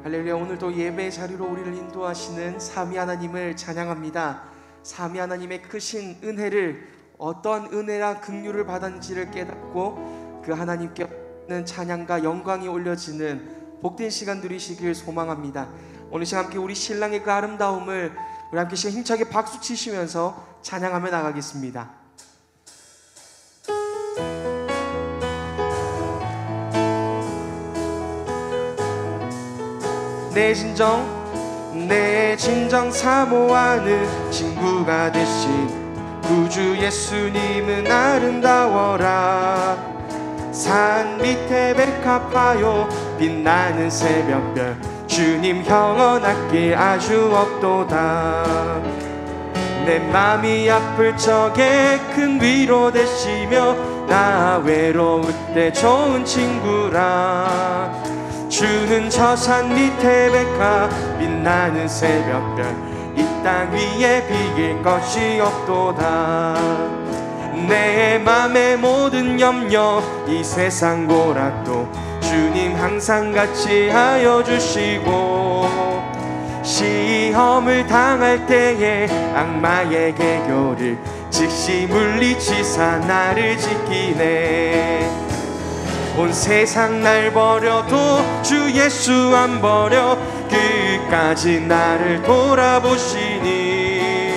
할렐루야. 오늘도 예배 자리로 우리를 인도하시는 삼위 하나님을 찬양합니다. 삼위 하나님의 크신 은혜를, 어떤 은혜랑 긍휼을 받았는지를 깨닫고 그 하나님께 찬양과 영광이 올려지는 복된 시간 누리시길 소망합니다. 오늘 시간 함께 우리 신랑의 그 아름다움을 우리 함께 시간 힘차게 박수 치시면서 찬양하며 나가겠습니다. 내 진정 사모하는 친구가 되신 구주 예수님은 아름다워라. 산 밑에 백합하여 빛나는 새벽별, 주님 영원하게 아주 없도다. 내 맘이 아플 적에 큰 위로 되시며 나 외로울 때 좋은 친구라. 주는 저 산 밑에 백합 빛나는 새벽별, 이 땅 위에 비길 것이 없도다. 내 맘의 모든 염려, 이 세상 고락도 주님 항상 같이 하여 주시고, 시험을 당할 때에 악마의 개교를 즉시 물리치사 나를 지키네. 온 세상 날 버려도 주 예수 안 버려 끝까지 나를 돌아보시니.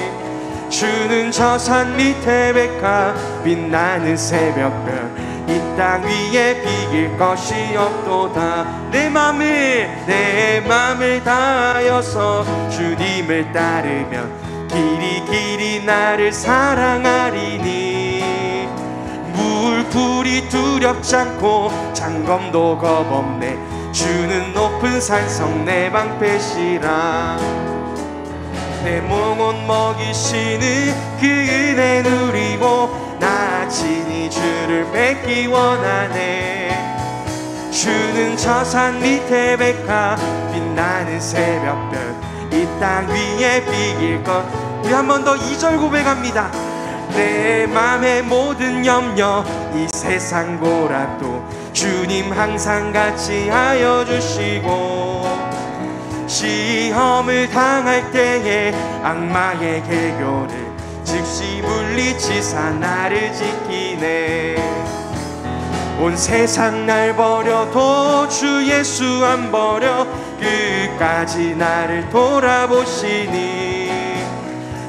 주는 저 산 밑에 백합 빛나는 새벽별, 이 땅 위에 비길 것이 없도다. 내 맘을 다하여서 주님을 따르며 길이 나를 사랑하리니. 물불이 두렵지 않고 장검도 겁없네. 주는 높은 산성 내 방패시라. 내 영혼 먹이시는 그 은혜 누리고 나 친히 주를 뵙기 원하네. 주는 저 산 밑에 백합 빛나는 새벽별, 이 땅 위에 비길 것. 우리 한 번 더 2절 고백합니다. 내 맘의 모든 염려, 이 세상 고락도 주님 항상 같이 하여 주시고, 시험을 당할 때에 악마의 개교를 즉시 물리치사 나를 지키네. 온 세상 날 버려도 주 예수 안 버려 끝까지 나를 돌아보시니.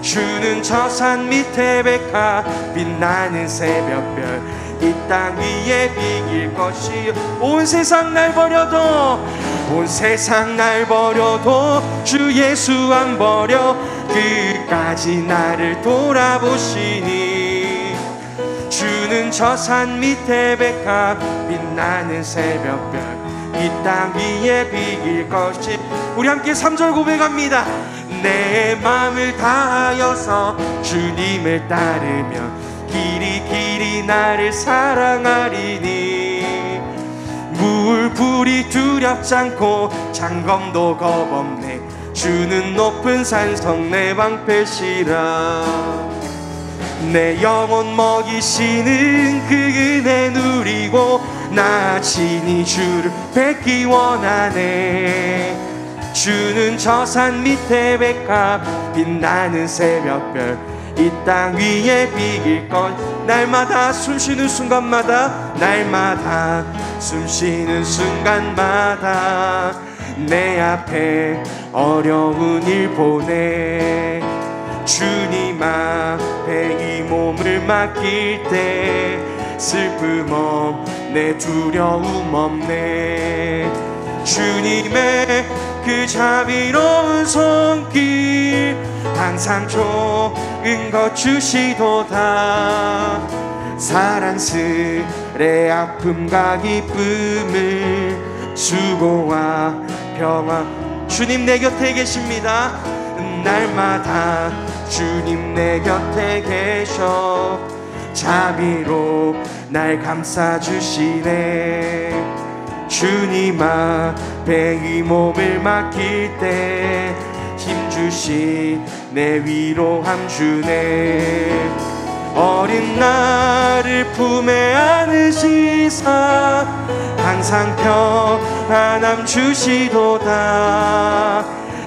주는 저 산 밑에 백합 빛나는 새벽별, 이 땅 위에 비길 것이. 온 세상 날 버려도 주 예수 안 버려 끝까지 나를 돌아보시니. 주는 저 산 밑에 백합 빛나는 새벽별, 이 땅 위에 비길 것이. 우리 함께 3절 고백합니다. 내 맘을 다하여서 주님을 따르며 길이 나를 사랑하리니. 물불이 두렵지 않고 장검도 겁없네. 주는 높은 산성 내 방패시라. 내 영혼 먹이시는 그 은혜 누리고 나 친히 주를 뵙기 원하네. 주는 저 산 밑에 백합 빛나는 새벽별, 이 땅 위에 비길 것. 날마다 숨쉬는 순간마다 내 앞에 어려운 일 보내. 주님 앞에 이 몸을 맡길 때 슬픔 없네, 두려움 없네. 주님의 그 자비로운 손길 항상 좋은 것 주시도다. 사랑스레 아픔과 기쁨을, 수고와 평화, 주님 내 곁에 계십니다. 날마다 주님 내 곁에 계셔 자비로 날 감싸주시네. 주님 앞에 이 몸을 맡길 때 힘주시 내 위로함 주네. 어린 나를 품에 안으시사 항상 평안함 주시도다.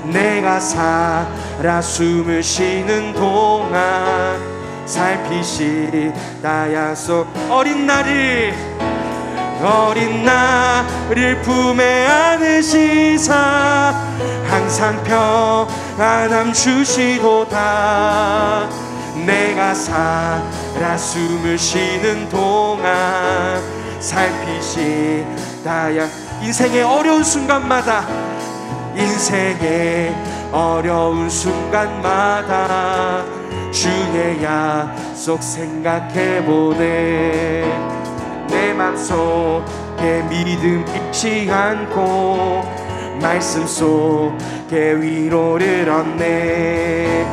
내가 살아 숨을 쉬는 동안 살피시다 약속. 어린 나를 품에 안으시사 항상 평안함 주시도다. 내가 살아 숨을 쉬는 동안 살피시다. 인생의 어려운 순간마다 주의 약속 생각해보네. 내 맘속에 믿음 잃지 않고 말씀 속에 위로를 얻네.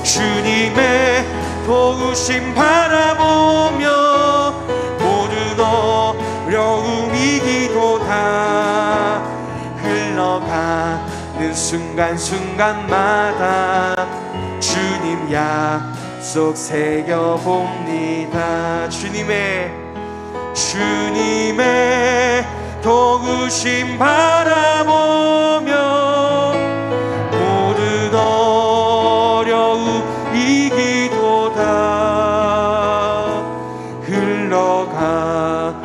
주님의 도우심 바라보며 모든 어려움 이기도다. 흘러가는 순간순간마다 주님 약속 새겨봅니다. 주님의 도우심 바라보며 모든 어려움 이기도다. 흘러가는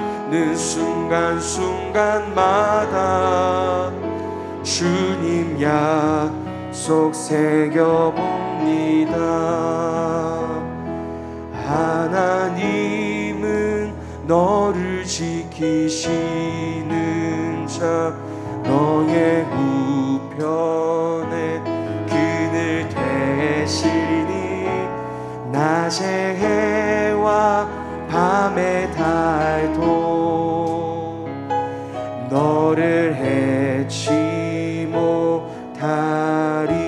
순간순간마다 주님 약속 새겨봅니다. 하나님은 너를 지키시는 자, 너의 우편에 그늘 되시니 낮의 해와 밤의 달도 너를 해치 못하리.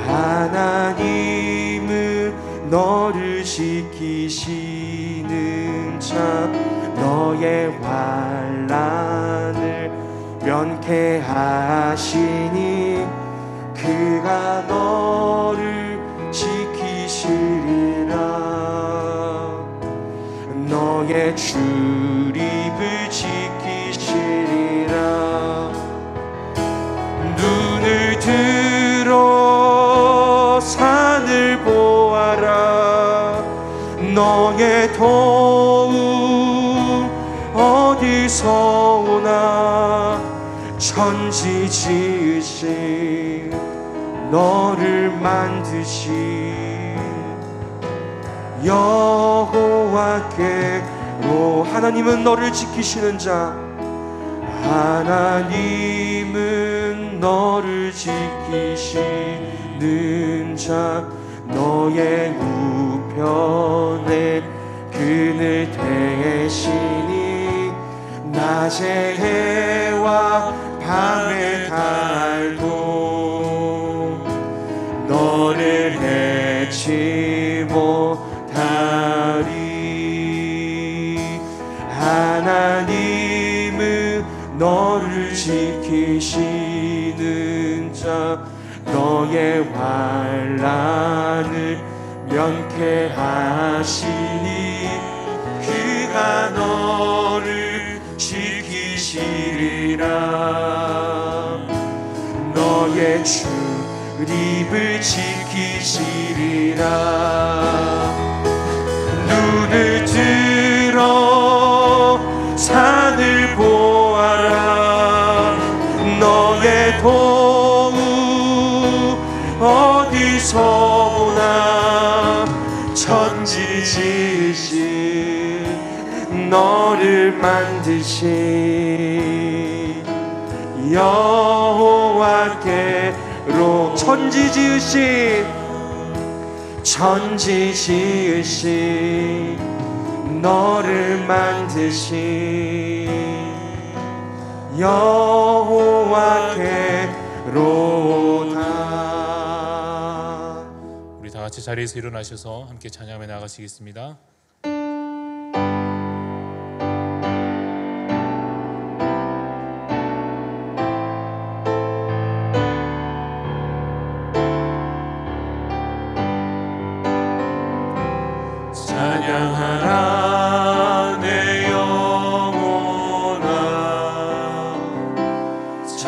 하나님은 너를 지키시는 자, 너의 환난을 면케하시니 그가 너를 지키시리라. 너의 출입을 지키시리라. 눈을 들어 산을 보아라. 너의 도움 어디서 오나. 천지 지으신 너를 만드신 여호와께로. 하나님은 너를 지키시는 자, 하나님은 너를 지키시는 자, 너의 우편에 그늘 되시니 낮의 해와 밤의 달도 너를 해치 못하리. 하나님은 너를 지키시는 자, 너의 환난을 면케하시니 그가 너를 지키시리라. 너의 출입을 지키시리라. 눈을 들어 산을 보아라. 너의 도움 어디서 오나. 천지 지으신 너를 만드신 여호와께로. 천지 지으신 너를 만드신 여호와께로다. 우리 다 같이 자리에서 일어나셔서 함께 찬양하며 나가시겠습니다. 찬양하라 내 영혼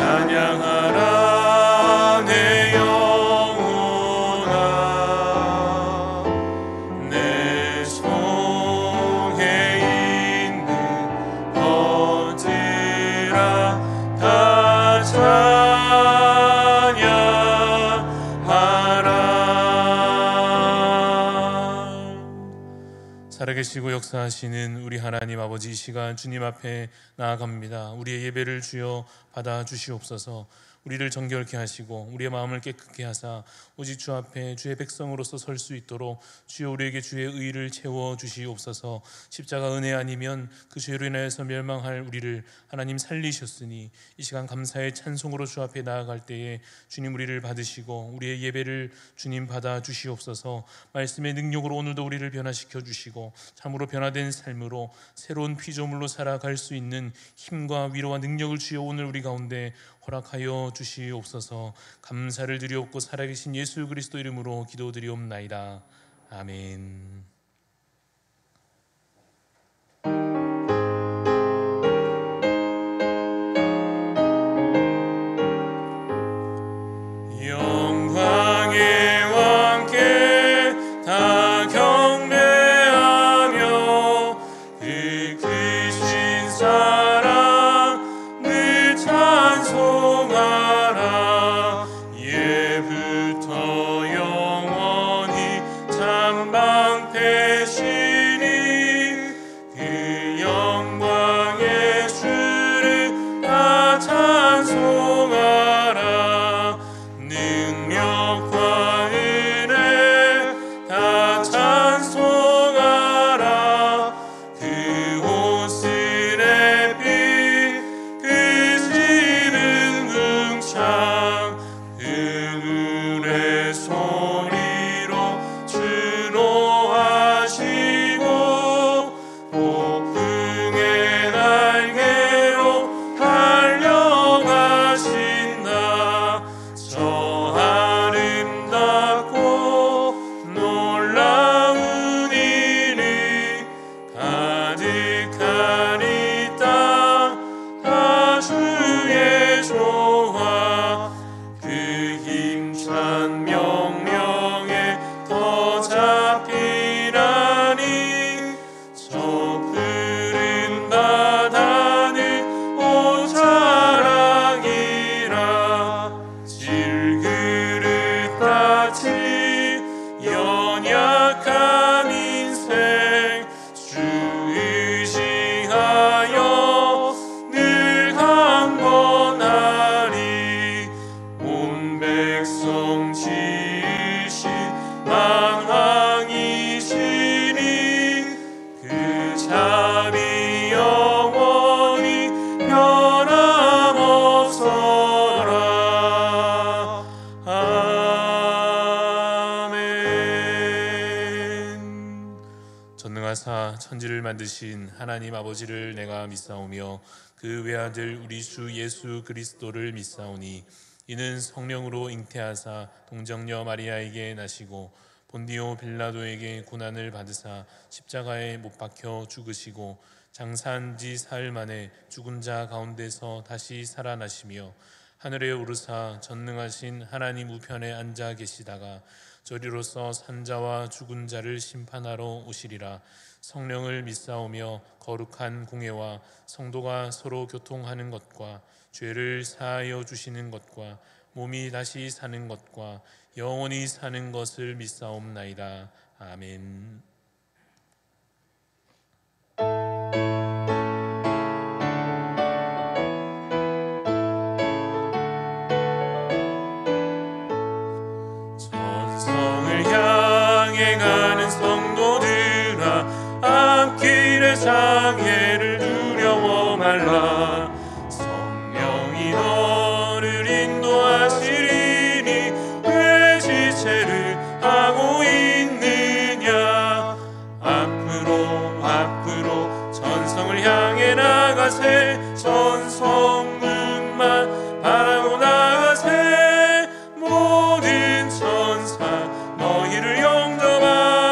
찬양하라 내 영혼아 내 속에 있는 것들아 다 찬양하라. 살아계시고 역사하시는 우리 하나님 아버지, 이 시간 주님 앞에 나아갑니다. 우리의 예배를 주여 받아 주시옵소서. 우리를 정결케 하시고 우리의 마음을 깨끗게 하사 오직 주 앞에 주의 백성으로서 설 수 있도록 주여 우리에게 주의 의를 채워 주시옵소서. 십자가 은혜 아니면 그 죄로 인하여서 멸망할 우리를 하나님 살리셨으니 이 시간 감사의 찬송으로 주 앞에 나아갈 때에 주님 우리를 받으시고 우리의 예배를 주님 받아 주시옵소서. 말씀의 능력으로 오늘도 우리를 변화시켜 주시고 참으로 변화된 삶으로 새로운 피조물로 살아갈 수 있는 힘과 위로와 능력을 주여 오늘 우리 가운데 허락하여 주시옵소서. 감사를 드리옵고 살아계신 예수 그리스도 이름으로 기도드리옵나이다. 아멘. 영광의 왕께 다 경배하며 그 크신 사랑 늘 찬송하라. 예부터 영원히 참방패시니 그 영광의 주를 다 찬송하라. 능력과 은혜 다 찬송하라. 그 옷의 빛 그 지는 궁창 그물의 소리로 주노하시고 폭풍의 날개로 달려가신다. 저 아름답고 놀라운 일이 가득한 이 땅 다 주의 조화. 그 힘찬 명령에 더 잡히나니 저 푸른 바다는 온 사랑이라. 질그릇 같이 연약한 인생 주 의지하여 늘 강건하리. 온 백성 지으신 만왕이시니 그 자비 영원히 변함없어라. 아멘. 전능하사 천지를 만드신 하나님 아버지를 내가 믿사오며 그 외아들 우리 주 예수 그리스도를 믿사오니 이는 성령으로 잉태하사 동정녀 마리아에게 나시고 본디오 빌라도에게 고난을 받으사 십자가에 못 박혀 죽으시고 장사한 지 사흘 만에 죽은 자 가운데서 다시 살아나시며 하늘에 오르사 전능하신 하나님 우편에 앉아 계시다가 저리로서 산자와 죽은 자를 심판하러 오시리라. 성령을 믿사오며 거룩한 공회와 성도가 서로 교통하는 것과 죄를 사하여 주시는 것과 몸이 다시 사는 것과 영원히 사는 것을 믿사옵나이다. 아멘. 천성을 향해 가는 성도들아, 앞길의 장애를 두려워 말라. 성령이 너를 인도하시리니 왜 지체를 하고 있느냐. 앞으로 천성을 향해 나가세. 천성문만 바라고 나가세. 모든 천사 너희를 영접하리라.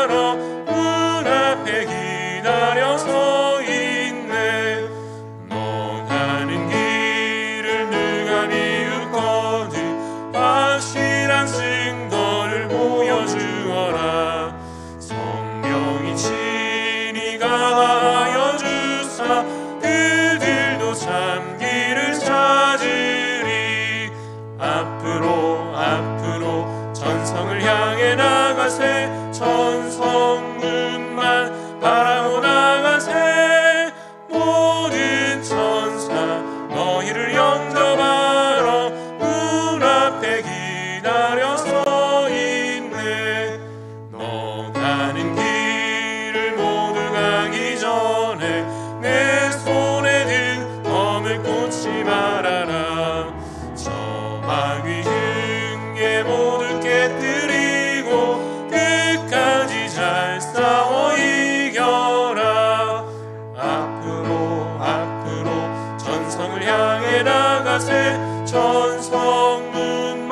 천성문만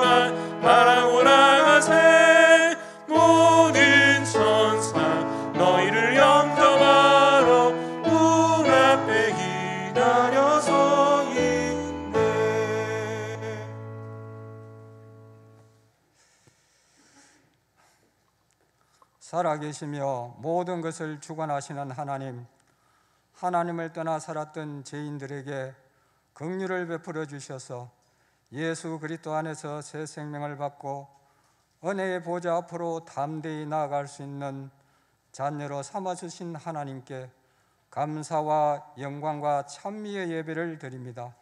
바라고 나가세. 모든 천사 너희를 영접하러 문 앞에 기다려서 있네. 살아계시며 모든 것을 주관하시는 하나님, 하나님을 떠나 살았던 죄인들에게 긍휼을 베풀어 주셔서 예수 그리스도 안에서 새 생명을 받고 은혜의 보좌 앞으로 담대히 나아갈 수 있는 자녀로 삼아주신 하나님께 감사와 영광과 찬미의 예배를 드립니다.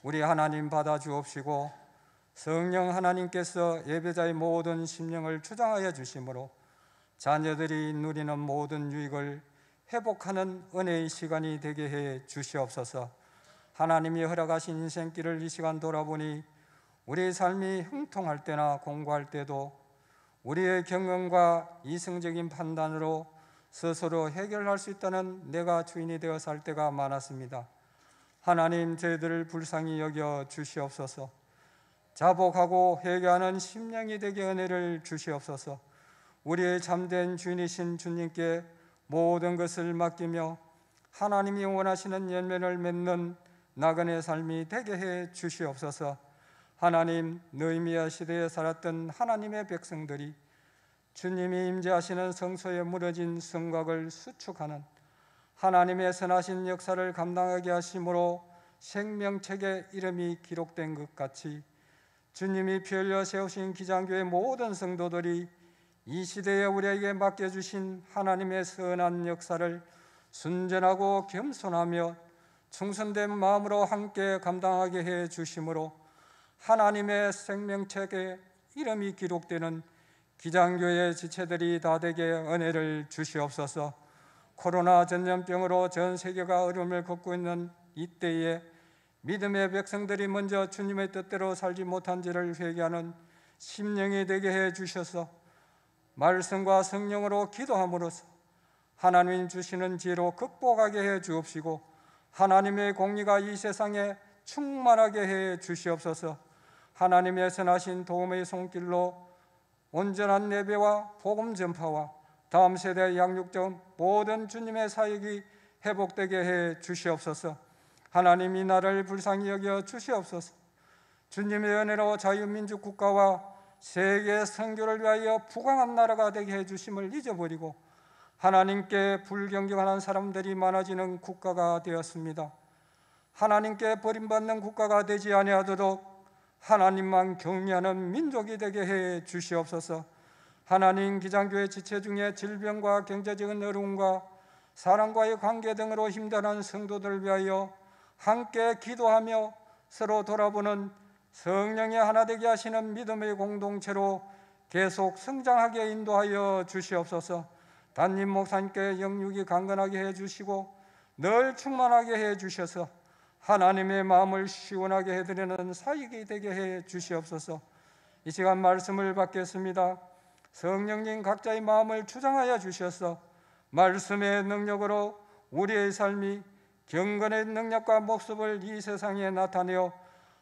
우리 하나님 받아 주옵시고 성령 하나님께서 예배자의 모든 심령을 주장하여 주심으로 자녀들이 누리는 모든 유익을 회복하는 은혜의 시간이 되게 해 주시옵소서. 하나님이 허락하신 인생길을 이 시간 돌아보니 우리의 삶이 형통할 때나 공부할 때도 우리의 경험과 이성적인 판단으로 스스로 해결할 수 있다는 내가 주인이 되어 살 때가 많았습니다. 하나님, 저희들을 불쌍히 여겨 주시옵소서. 자복하고 회개하는 심령이 되게 은혜를 주시옵소서. 우리의 참된 주인이신 주님께 모든 것을 맡기며 하나님이 원하시는 열매를 맺는 나그네 삶이 되게 해 주시옵소서. 하나님, 느헤미야 시대에 살았던 하나님의 백성들이 주님이 임재하시는 성소에 무너진 성곽을 수축하는 하나님의 선하신 역사를 감당하게 하심으로 생명책에 이름이 기록된 것 같이 주님이 피 흘려 세우신 기장교의 모든 성도들이 이 시대에 우리에게 맡겨주신 하나님의 선한 역사를 순전하고 겸손하며 충성된 마음으로 함께 감당하게 해 주심으로 하나님의 생명책에 이름이 기록되는 기장교의 지체들이 다 되게 은혜를 주시옵소서. 코로나 전염병으로 전 세계가 어려움을 겪고 있는 이때에 믿음의 백성들이 먼저 주님의 뜻대로 살지 못한지를 회개하는 심령이 되게 해 주셔서 말씀과 성령으로 기도함으로써 하나님 주시는 지혜로 극복하게 해 주옵시고 하나님의 공의가 이 세상에 충만하게 해 주시옵소서. 하나님의 선하신 도움의 손길로 온전한 예배와 복음 전파와 다음 세대 양육적 모든 주님의 사역이 회복되게 해 주시옵소서. 하나님, 이 나라를 불쌍히 여겨 주시옵소서. 주님의 은혜로 자유민주 국가와 세계 선교를 위하여 부강한 나라가 되게 해 주심을 잊어버리고 하나님께 불경경하는 사람들이 많아지는 국가가 되었습니다. 하나님께 버림받는 국가가 되지 아니하도록 하나님만 경외하는 민족이 되게 해 주시옵소서. 하나님, 기장교회 지체 중에 질병과 경제적인 어려움과 사람과의 관계 등으로 힘들어하는 성도들을 위하여 함께 기도하며 서로 돌아보는 성령의 하나 되게 하시는 믿음의 공동체로 계속 성장하게 인도하여 주시옵소서. 담임 목사님께 영육이 강건하게 해주시고 늘 충만하게 해주셔서 하나님의 마음을 시원하게 해드리는 사역이 되게 해 주시옵소서. 이 시간 말씀을 받겠습니다. 성령님 각자의 마음을 주장하여 주셔서 말씀의 능력으로 우리의 삶이 경건의 능력과 모습을 이 세상에 나타내어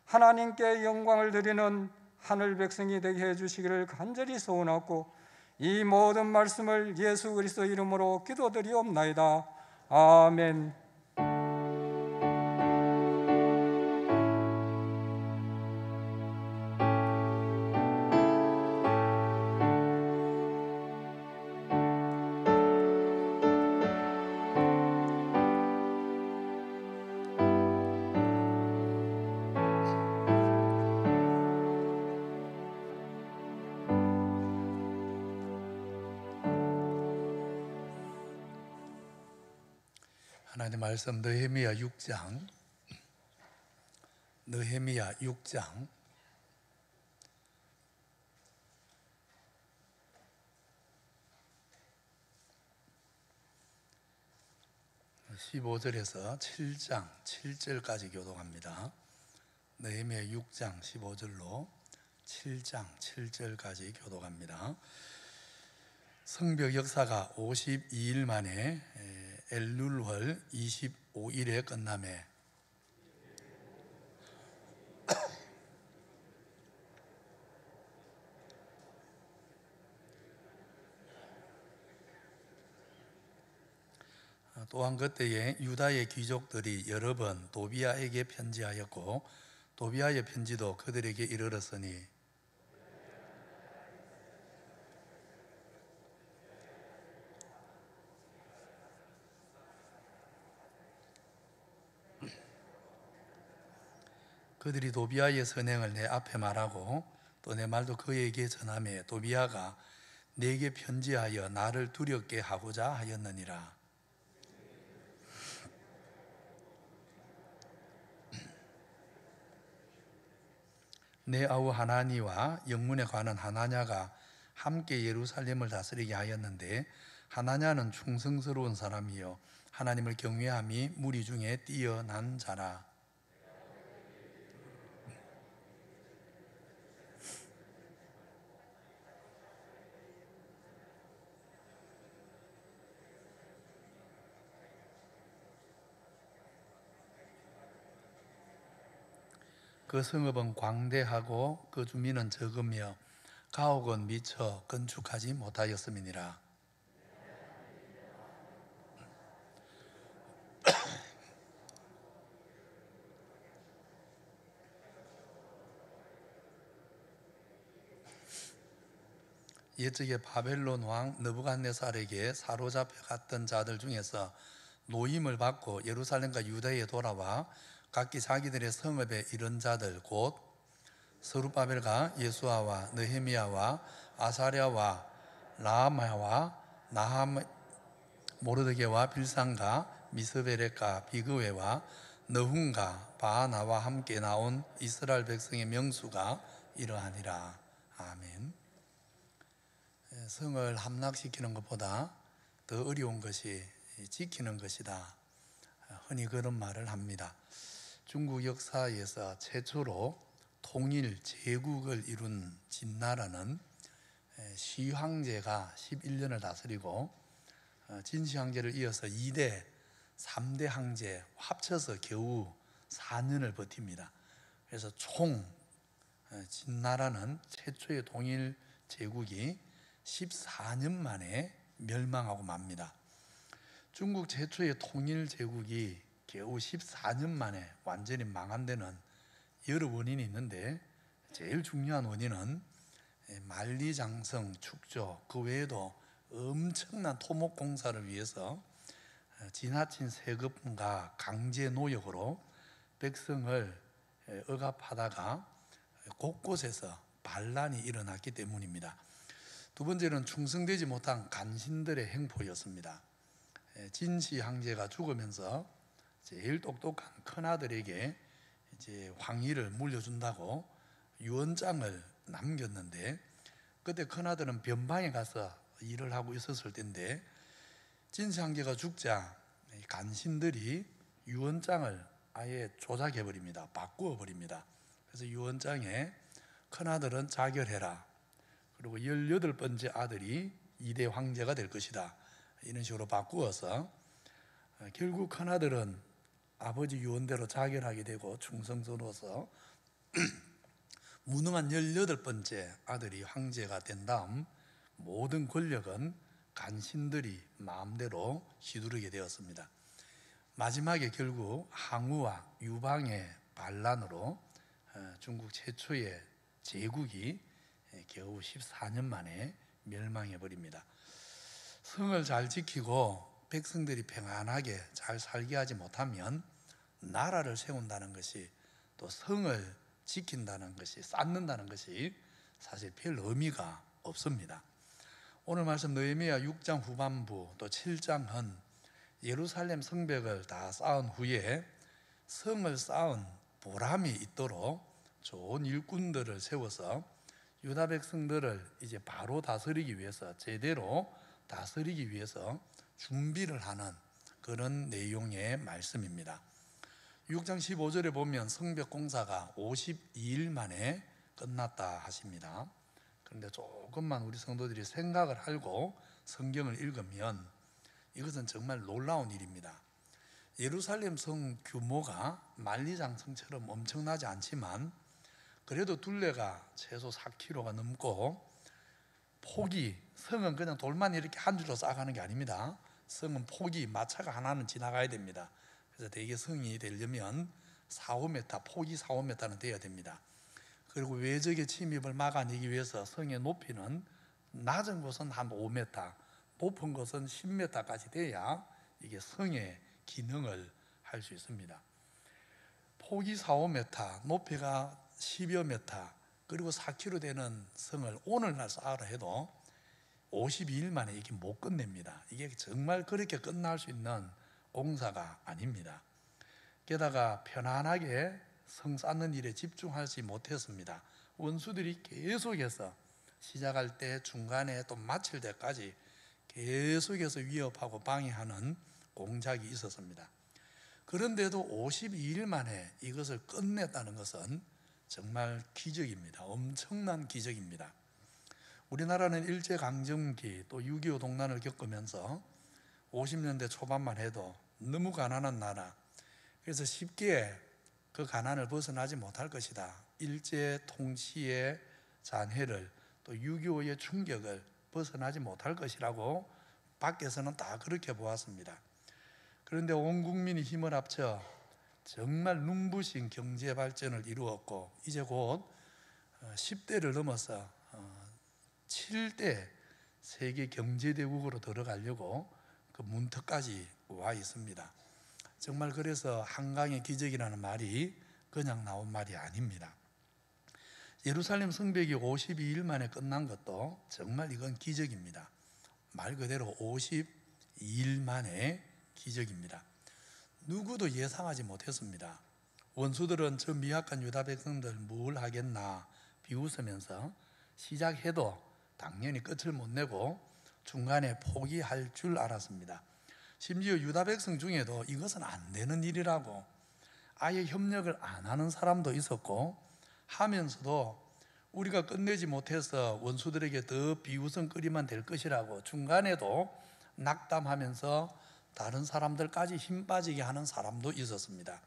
하나님께 영광을 드리는 하늘 백성이 되게 해주시기를 간절히 소원하고 이 모든 말씀을 예수 그리스도 이름으로 기도드리옵나이다. 아멘. 하나님의 말씀 느헤미야 6장 15절에서 7장 7절까지 교독합니다. 느헤미야 6장 15절로 7장 7절까지 교독합니다. 성벽 역사가 52일 만에 엘룰월 25일에 끝남에 또한 그때에 유다의 귀족들이 여러 번 도비아에게 편지하였고 도비아의 편지도 그들에게 이르렀으니 그들이 도비아의 선행을 내 앞에 말하고 또 내 말도 그에게 전하매 도비아가 내게 편지하여 나를 두렵게 하고자 하였느니라. 내 아우 하나니와 영문에 관한 하나냐가 함께 예루살렘을 다스리게 하였는데 하나냐는 충성스러운 사람이요 하나님을 경외함이 무리 중에 뛰어난 자라. 그 성읍은 광대하고 그 주민은 적으며 가옥은 미처 건축하지 못하였음이니라. 옛적에 바벨론 왕 느부갓네살에게 사로잡혀 갔던 자들 중에서 노임을 받고 예루살렘과 유다에 돌아와 각기 자기들의 성읍에 이른 자들 곧 스룹바벨과 예수아와 느헤미야와 아사랴와 라하마와 나함 모르드게와 빌산과 미스베렉과 비그웨와 너훈과 바하나와 함께 나온 이스라엘 백성의 명수가 이러하니라. 아멘. 성을 함락시키는 것보다 더 어려운 것이 지키는 것이다. 흔히 그런 말을 합니다. 중국 역사에서 최초로 통일 제국을 이룬 진나라는 시 황제가 11년을 다스리고 진시 황제를 이어서 2대, 3대 황제 합쳐서 겨우 4년을 버팁니다. 그래서 총 진나라는 최초의 통일 제국이 14년 만에 멸망하고 맙니다. 중국 최초의 통일 제국이 겨우 14년 만에 완전히 망한 데는 여러 원인이 있는데 제일 중요한 원인은 만리장성 축조 그 외에도 엄청난 토목 공사를 위해서 지나친 세금과 강제 노역으로 백성을 억압하다가 곳곳에서 반란이 일어났기 때문입니다. 두 번째는 충성되지 못한 간신들의 행포였습니다. 진시 황제가 죽으면서 제일 똑똑한 큰아들에게 이제 황위를 물려준다고 유언장을 남겼는데 그때 큰아들은 변방에 가서 일을 하고 있었을 텐데 진시 황제가 죽자 간신들이 유언장을 아예 조작해 버립니다. 바꾸어 버립니다. 그래서 유언장에 큰아들은 자결해라. 그리고 18번째 아들이 2대 황제가 될 것이다. 이런 식으로 바꾸어서 결국 큰아들은 아버지 유언대로 자결하게 되고 충성스러워서 무능한 18번째 아들이 황제가 된 다음 모든 권력은 간신들이 마음대로 휘두르게 되었습니다. 마지막에 결국 항우와 유방의 반란으로 중국 최초의 제국이 겨우 14년 만에 멸망해 버립니다. 성을 잘 지키고 백성들이 평안하게 잘 살게 하지 못하면 나라를 세운다는 것이 또 성을 지킨다는 것이 쌓는다는 것이 사실 별 의미가 없습니다. 오늘 말씀 느헤미야 6장 후반부 또 7장은 예루살렘 성벽을 다 쌓은 후에 성을 쌓은 보람이 있도록 좋은 일꾼들을 세워서 유다 백성들을 이제 바로 다스리기 위해서 제대로 다스리기 위해서 준비를 하는 그런 내용의 말씀입니다. 6장 15절에 보면 성벽 공사가 52일 만에 끝났다 하십니다. 그런데 조금만 우리 성도들이 생각을 하고 성경을 읽으면 이것은 정말 놀라운 일입니다. 예루살렘 성 규모가 만리장성처럼 엄청나지 않지만 그래도 둘레가 최소 4km가 넘고 폭이 성은 그냥 돌만 이렇게 한 줄로 쌓아가는 게 아닙니다. 성은 폭이 마차가 하나는 지나가야 됩니다. 그래서 대개 성이 되려면 4-5m, 폭이 4-5m는 돼야 됩니다. 그리고 외적의 침입을 막아내기 위해서 성의 높이는 낮은 곳은 한 5m, 높은 곳은 10m까지 돼야 이게 성의 기능을 할 수 있습니다. 폭이 4-5m, 높이가 10여 m, 그리고 4km 되는 성을 오늘날 쌓으라 해도 52일 만에 이게 못 끝냅니다. 이게 정말 그렇게 끝날 수 있는 공사가 아닙니다. 게다가 편안하게 성 쌓는 일에 집중하지 못했습니다. 원수들이 계속해서 시작할 때 중간에 또 마칠 때까지 계속해서 위협하고 방해하는 공작이 있었습니다. 그런데도 52일 만에 이것을 끝냈다는 것은 정말 기적입니다. 엄청난 기적입니다. 우리나라는 일제강점기 또 6.25 동란을 겪으면서 50년대 초반만 해도 너무 가난한 나라, 그래서 쉽게 그 가난을 벗어나지 못할 것이다. 일제 통치의 잔해를 또 6.25의 충격을 벗어나지 못할 것이라고 밖에서는 다 그렇게 보았습니다. 그런데 온 국민이 힘을 합쳐 정말 눈부신 경제 발전을 이루었고 이제 곧 10대를 넘어서 7대 세계 경제대국으로 들어가려고 그 문턱까지 와 있습니다. 정말 그래서 한강의 기적이라는 말이 그냥 나온 말이 아닙니다. 예루살렘 성벽이 52일 만에 끝난 것도 정말 이건 기적입니다. 말 그대로 52일 만에 기적입니다. 누구도 예상하지 못했습니다. 원수들은 저 미약한 유다 백성들 뭘 하겠나 비웃으면서 시작해도 당연히 끝을 못 내고 중간에 포기할 줄 알았습니다. 심지어 유다 백성 중에도 이것은 안 되는 일이라고 아예 협력을 안 하는 사람도 있었고, 하면서도 우리가 끝내지 못해서 원수들에게 더 비웃음거리만 될 것이라고 중간에도 낙담하면서 다른 사람들까지 힘 빠지게 하는 사람도 있었습니다.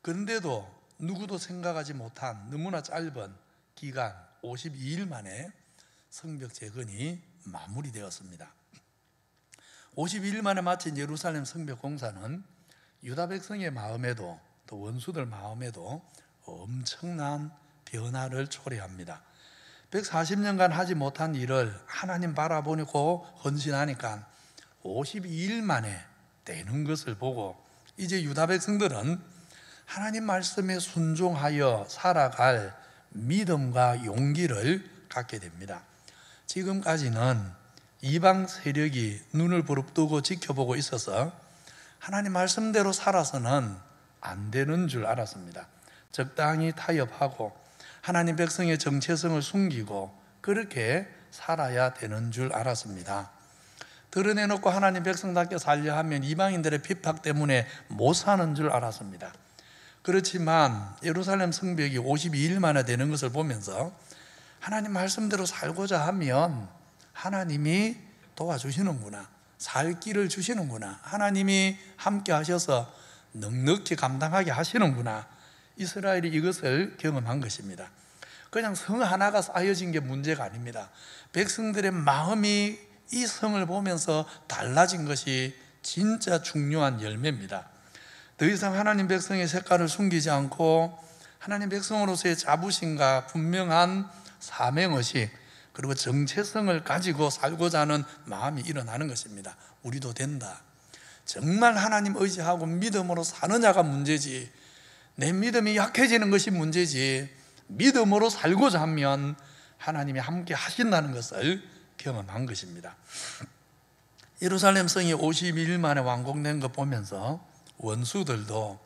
그런데도 누구도 생각하지 못한 너무나 짧은 기간 52일 만에 성벽 재건이 마무리되었습니다. 52일 만에 마친 예루살렘 성벽 공사는 유다 백성의 마음에도 또 원수들 마음에도 엄청난 변화를 초래합니다. 140년간 하지 못한 일을 하나님 바라보고 헌신하니까 52일 만에 되는 것을 보고 이제 유다 백성들은 하나님 말씀에 순종하여 살아갈 믿음과 용기를 갖게 됩니다. 지금까지는 이방 세력이 눈을 부릅뜨고 지켜보고 있어서 하나님 말씀대로 살아서는 안 되는 줄 알았습니다. 적당히 타협하고 하나님 백성의 정체성을 숨기고 그렇게 살아야 되는 줄 알았습니다. 드러내놓고 하나님 백성답게 살려 하면 이방인들의 핍박 때문에 못 사는 줄 알았습니다. 그렇지만 예루살렘 성벽이 52일 만에 되는 것을 보면서 하나님 말씀대로 살고자 하면 하나님이 도와주시는구나, 살 길을 주시는구나, 하나님이 함께 하셔서 넉넉히 감당하게 하시는구나, 이스라엘이 이것을 경험한 것입니다. 그냥 성 하나가 쌓여진 게 문제가 아닙니다. 백성들의 마음이 이 성을 보면서 달라진 것이 진짜 중요한 열매입니다. 더 이상 하나님 백성의 색깔을 숨기지 않고 하나님 백성으로서의 자부심과 분명한 사명의식 그리고 정체성을 가지고 살고자 하는 마음이 일어나는 것입니다. 우리도 된다. 정말 하나님 의지하고 믿음으로 사느냐가 문제지, 내 믿음이 약해지는 것이 문제지, 믿음으로 살고자 하면 하나님이 함께 하신다는 것을 경험한 것입니다. 예루살렘 성이 52일 만에 완공된 것 보면서 원수들도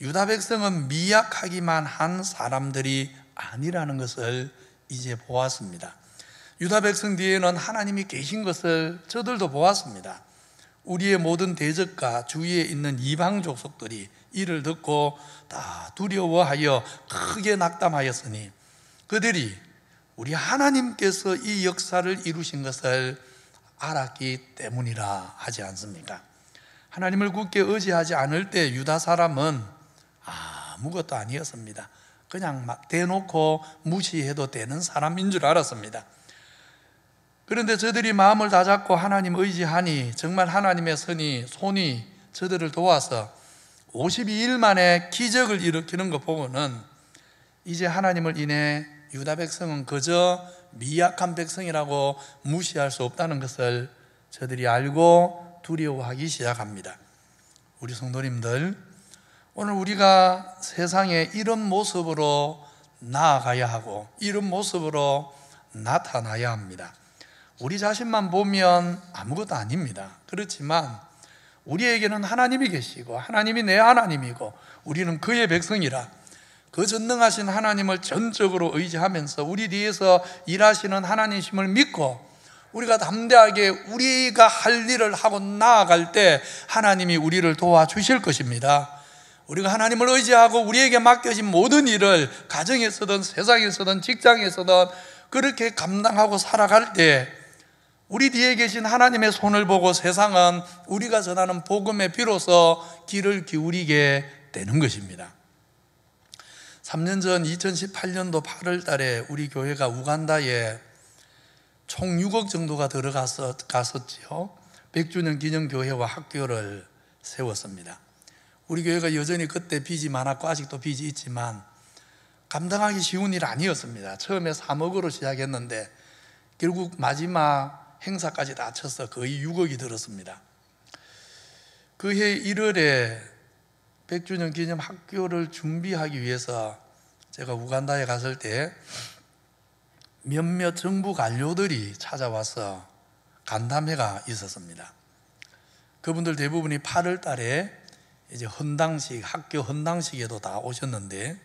유다 백성은 미약하기만 한 사람들이 아니라는 것을 이제 보았습니다. 유다 백성 뒤에는 하나님이 계신 것을 저들도 보았습니다. 우리의 모든 대적과 주위에 있는 이방 족속들이 이를 듣고 다 두려워하여 크게 낙담하였으니 그들이 우리 하나님께서 이 역사를 이루신 것을 알았기 때문이라 하지 않습니까? 하나님을 굳게 의지하지 않을 때 유다 사람은 아무것도 아니었습니다. 그냥 막 대놓고 무시해도 되는 사람인 줄 알았습니다. 그런데 저들이 마음을 다잡고 하나님 의지하니 정말 하나님의 손이 저들을 도와서 52일 만에 기적을 일으키는 것 보고는 이제 하나님을 인해 유다 백성은 그저 미약한 백성이라고 무시할 수 없다는 것을 저들이 알고 두려워하기 시작합니다. 우리 성도님들, 오늘 우리가 세상에 이런 모습으로 나아가야 하고 이런 모습으로 나타나야 합니다. 우리 자신만 보면 아무것도 아닙니다. 그렇지만 우리에게는 하나님이 계시고 하나님이 내 하나님이고 우리는 그의 백성이라 그 전능하신 하나님을 전적으로 의지하면서 우리 뒤에서 일하시는 하나님이심을 믿고 우리가 담대하게 우리가 할 일을 하고 나아갈 때 하나님이 우리를 도와주실 것입니다. 우리가 하나님을 의지하고 우리에게 맡겨진 모든 일을 가정에서든 세상에서든 직장에서든 그렇게 감당하고 살아갈 때 우리 뒤에 계신 하나님의 손을 보고 세상은 우리가 전하는 복음에 비로소 귀를 기울이게 되는 것입니다. 3년 전 2018년도 8월 달에 우리 교회가 우간다에 총 6억 정도가 들어갔었지요. 100주년 기념교회와 학교를 세웠습니다. 우리 교회가 여전히 그때 빚이 많았고 아직도 빚이 있지만 감당하기 쉬운 일 아니었습니다. 처음에 3억으로 시작했는데 결국 마지막 행사까지 다 쳐서 거의 6억이 들었습니다. 그해 1월에 100주년 기념 학교를 준비하기 위해서 제가 우간다에 갔을 때 몇몇 정부 관료들이 찾아와서 간담회가 있었습니다. 그분들 대부분이 8월 달에 이제 학교 헌당식에도 다 오셨는데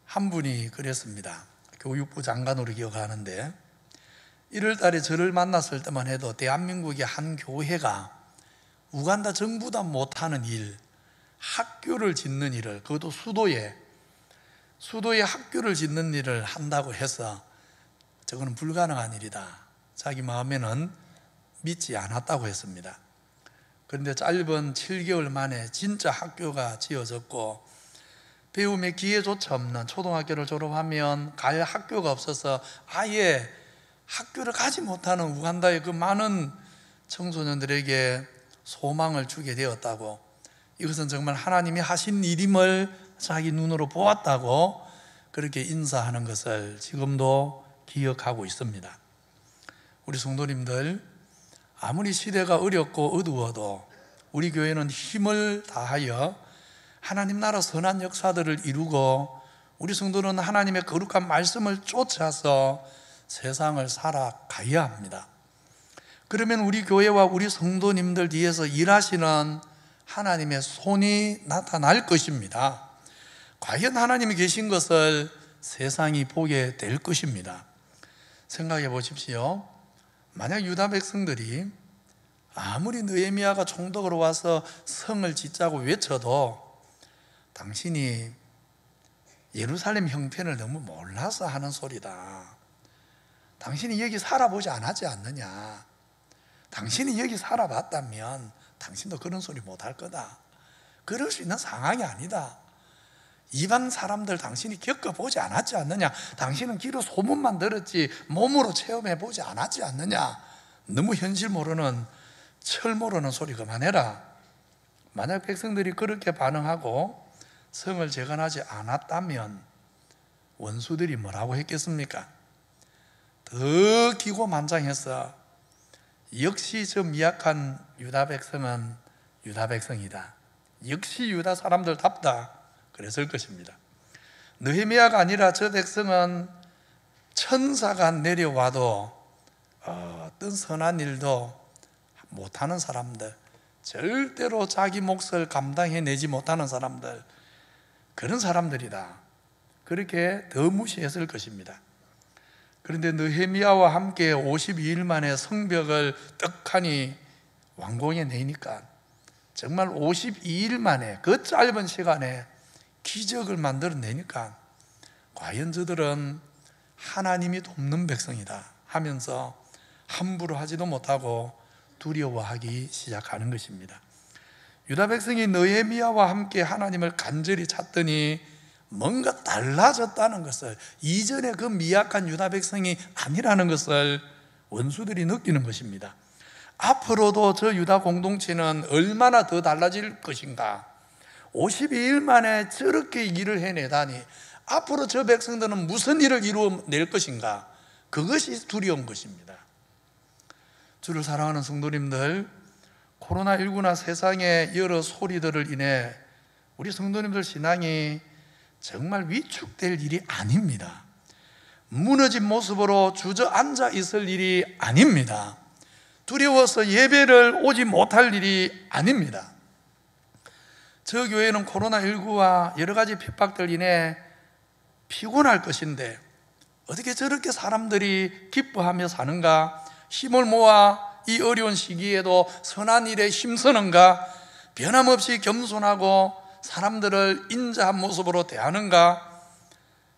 한 분이 그랬습니다. 교육부 장관으로 기억하는데 1월 달에 저를 만났을 때만 해도 대한민국의 한 교회가 우간다 정부도 못하는 일, 학교를 짓는 일을, 그것도 수도에 학교를 짓는 일을 한다고 해서 저거는 불가능한 일이다. 자기 마음에는 믿지 않았다고 했습니다. 그런데 짧은 7개월 만에 진짜 학교가 지어졌고 배움의 기회조차 없는 초등학교를 졸업하면 갈 학교가 없어서 아예 학교를 가지 못하는 우간다의 그 많은 청소년들에게 소망을 주게 되었다고, 이것은 정말 하나님이 하신 일임을 자기 눈으로 보았다고 그렇게 인사하는 것을 지금도 기억하고 있습니다. 우리 성도님들, 아무리 시대가 어렵고 어두워도 우리 교회는 힘을 다하여 하나님 나라 선한 역사들을 이루고 우리 성도는 하나님의 거룩한 말씀을 쫓아서 세상을 살아가야 합니다. 그러면 우리 교회와 우리 성도님들 뒤에서 일하시는 하나님의 손이 나타날 것입니다. 과연 하나님이 계신 것을 세상이 보게 될 것입니다. 생각해 보십시오. 만약 유다 백성들이 아무리 느헤미야가 총독으로 와서 성을 짓자고 외쳐도 당신이 예루살렘 형편을 너무 몰라서 하는 소리다. 당신이 여기 살아보지 않았지 않느냐. 당신이 여기 살아봤다면 당신도 그런 소리 못할 거다. 그럴 수 있는 상황이 아니다. 이방 사람들 당신이 겪어보지 않았지 않느냐. 당신은 귀로 소문만 들었지 몸으로 체험해보지 않았지 않느냐. 너무 현실 모르는 철 모르는 소리 그만해라. 만약 백성들이 그렇게 반응하고 성을 재건하지 않았다면 원수들이 뭐라고 했겠습니까? 더 기고만장해서 역시 저 미약한 유다 백성은 유다 백성이다. 역시 유다 사람들답다. 그랬을 것입니다. 느헤미야가 아니라 저 백성은 천사가 내려와도 어떤 선한 일도 못하는 사람들, 절대로 자기 몫을 감당해내지 못하는 사람들, 그런 사람들이다. 그렇게 더 무시했을 것입니다. 그런데 느헤미야와 함께 52일 만에 성벽을 떡하니 완공해내니까 정말 52일 만에 그 짧은 시간에 기적을 만들어내니까 과연 저들은 하나님이 돕는 백성이다 하면서 함부로 하지도 못하고 두려워하기 시작하는 것입니다. 유다 백성이 느헤미야와 함께 하나님을 간절히 찾더니 뭔가 달라졌다는 것을, 이전에 그 미약한 유다 백성이 아니라는 것을 원수들이 느끼는 것입니다. 앞으로도 저 유다 공동체는 얼마나 더 달라질 것인가. 52일 만에 저렇게 일을 해내다니 앞으로 저 백성들은 무슨 일을 이루어낼 것인가. 그것이 두려운 것입니다. 주를 사랑하는 성도님들, 코로나19나 세상의 여러 소리들을 인해 우리 성도님들 신앙이 정말 위축될 일이 아닙니다. 무너진 모습으로 주저앉아 있을 일이 아닙니다. 두려워서 예배를 오지 못할 일이 아닙니다. 저 교회는 코로나19와 여러 가지 핍박들 인해 피곤할 것인데 어떻게 저렇게 사람들이 기뻐하며 사는가, 힘을 모아 이 어려운 시기에도 선한 일에 힘쓰는가, 변함없이 겸손하고 사람들을 인자한 모습으로 대하는가,